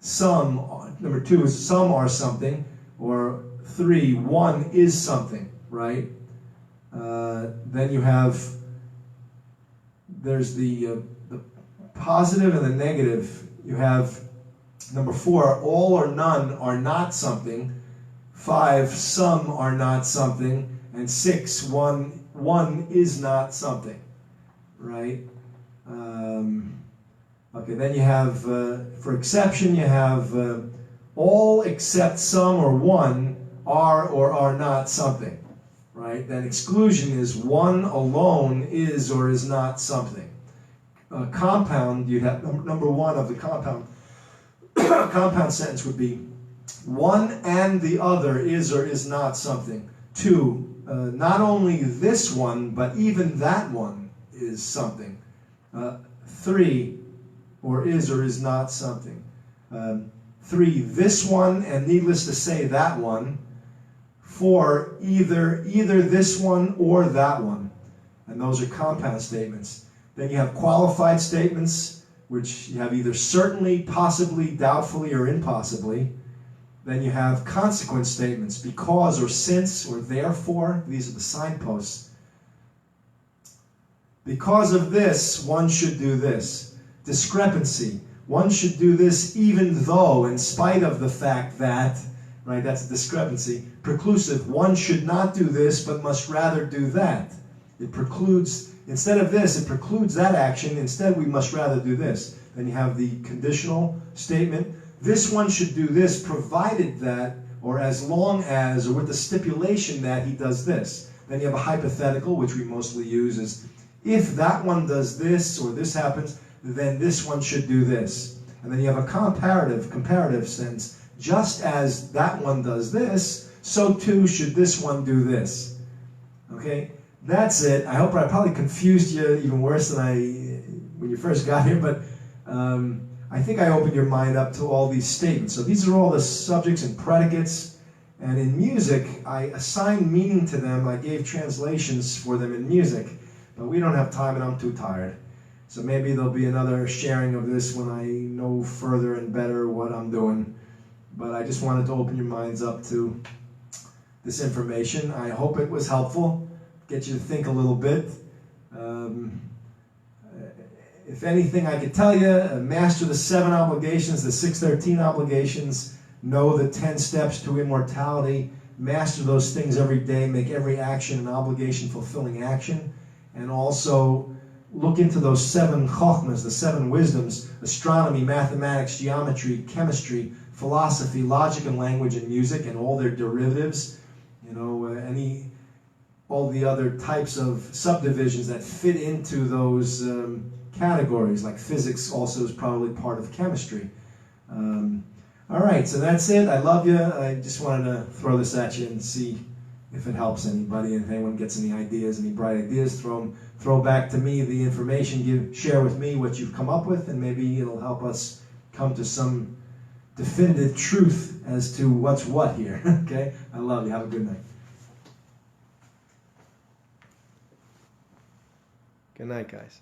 Some, number 2 is some are something, or 3, one is something, right? Then you have, there's the positive and the negative. You have number 4, all or none are not something. 5, some are not something. And 6, one is not something, right? Okay, then you have, for exception, you have all except some or one are or are not something, right? Then exclusion is one alone is or is not something. Compound, you have number one of the compound. Compound sentence would be one and the other is or is not something. Two, not only this one, but even that one is something. Three, or is not something. Three, this one, and needless to say, that one. Four, either this one or that one. And those are compound statements. Then you have qualified statements, which you have either certainly, possibly, doubtfully, or impossibly. Then you have consequent statements, because or since or therefore. These are the signposts. Because of this, one should do this. Discrepancy. One should do this even though, in spite of the fact that, right, that's a discrepancy. Preclusive. One should not do this, but must rather do that. It precludes, instead of this, it precludes that action. Instead, we must rather do this. Then you have the conditional statement. This one should do this, provided that, or as long as, or with the stipulation that he does this. Then you have a hypothetical, which we mostly use as, if that one does this, or this happens, then this one should do this. And then you have a comparative sense. Just as that one does this, so too should this one do this. Okay? That's it. I hope I probably confused you even worse than when you first got here, but I think I opened your mind up to all these statements. So these are all the subjects and predicates. And in music, I assigned meaning to them. I gave translations for them in music. But we don't have time and I'm too tired. So maybe there'll be another sharing of this when I know further and better what I'm doing. But I just wanted to open your minds up to this information. I hope it was helpful, get you to think a little bit. If anything I could tell you, master the 7 obligations, the 613 obligations, know the 10 steps to immortality, master those things every day, make every action an obligation-fulfilling action, and also look into those 7 chokhmas, the 7 wisdoms: astronomy, mathematics, geometry, chemistry, philosophy, logic and language and music, and all their derivatives. You know, all the other types of subdivisions that fit into those categories, like physics also is probably part of chemistry. All right, so that's it. I love you. I just wanted to throw this at you and see if it helps anybody, and if anyone gets any ideas, any bright ideas, throw back to me the information, share with me what you've come up with, and maybe it'll help us come to some definitive truth as to what's what here. Okay? I love you. Have a good night. Good night, guys.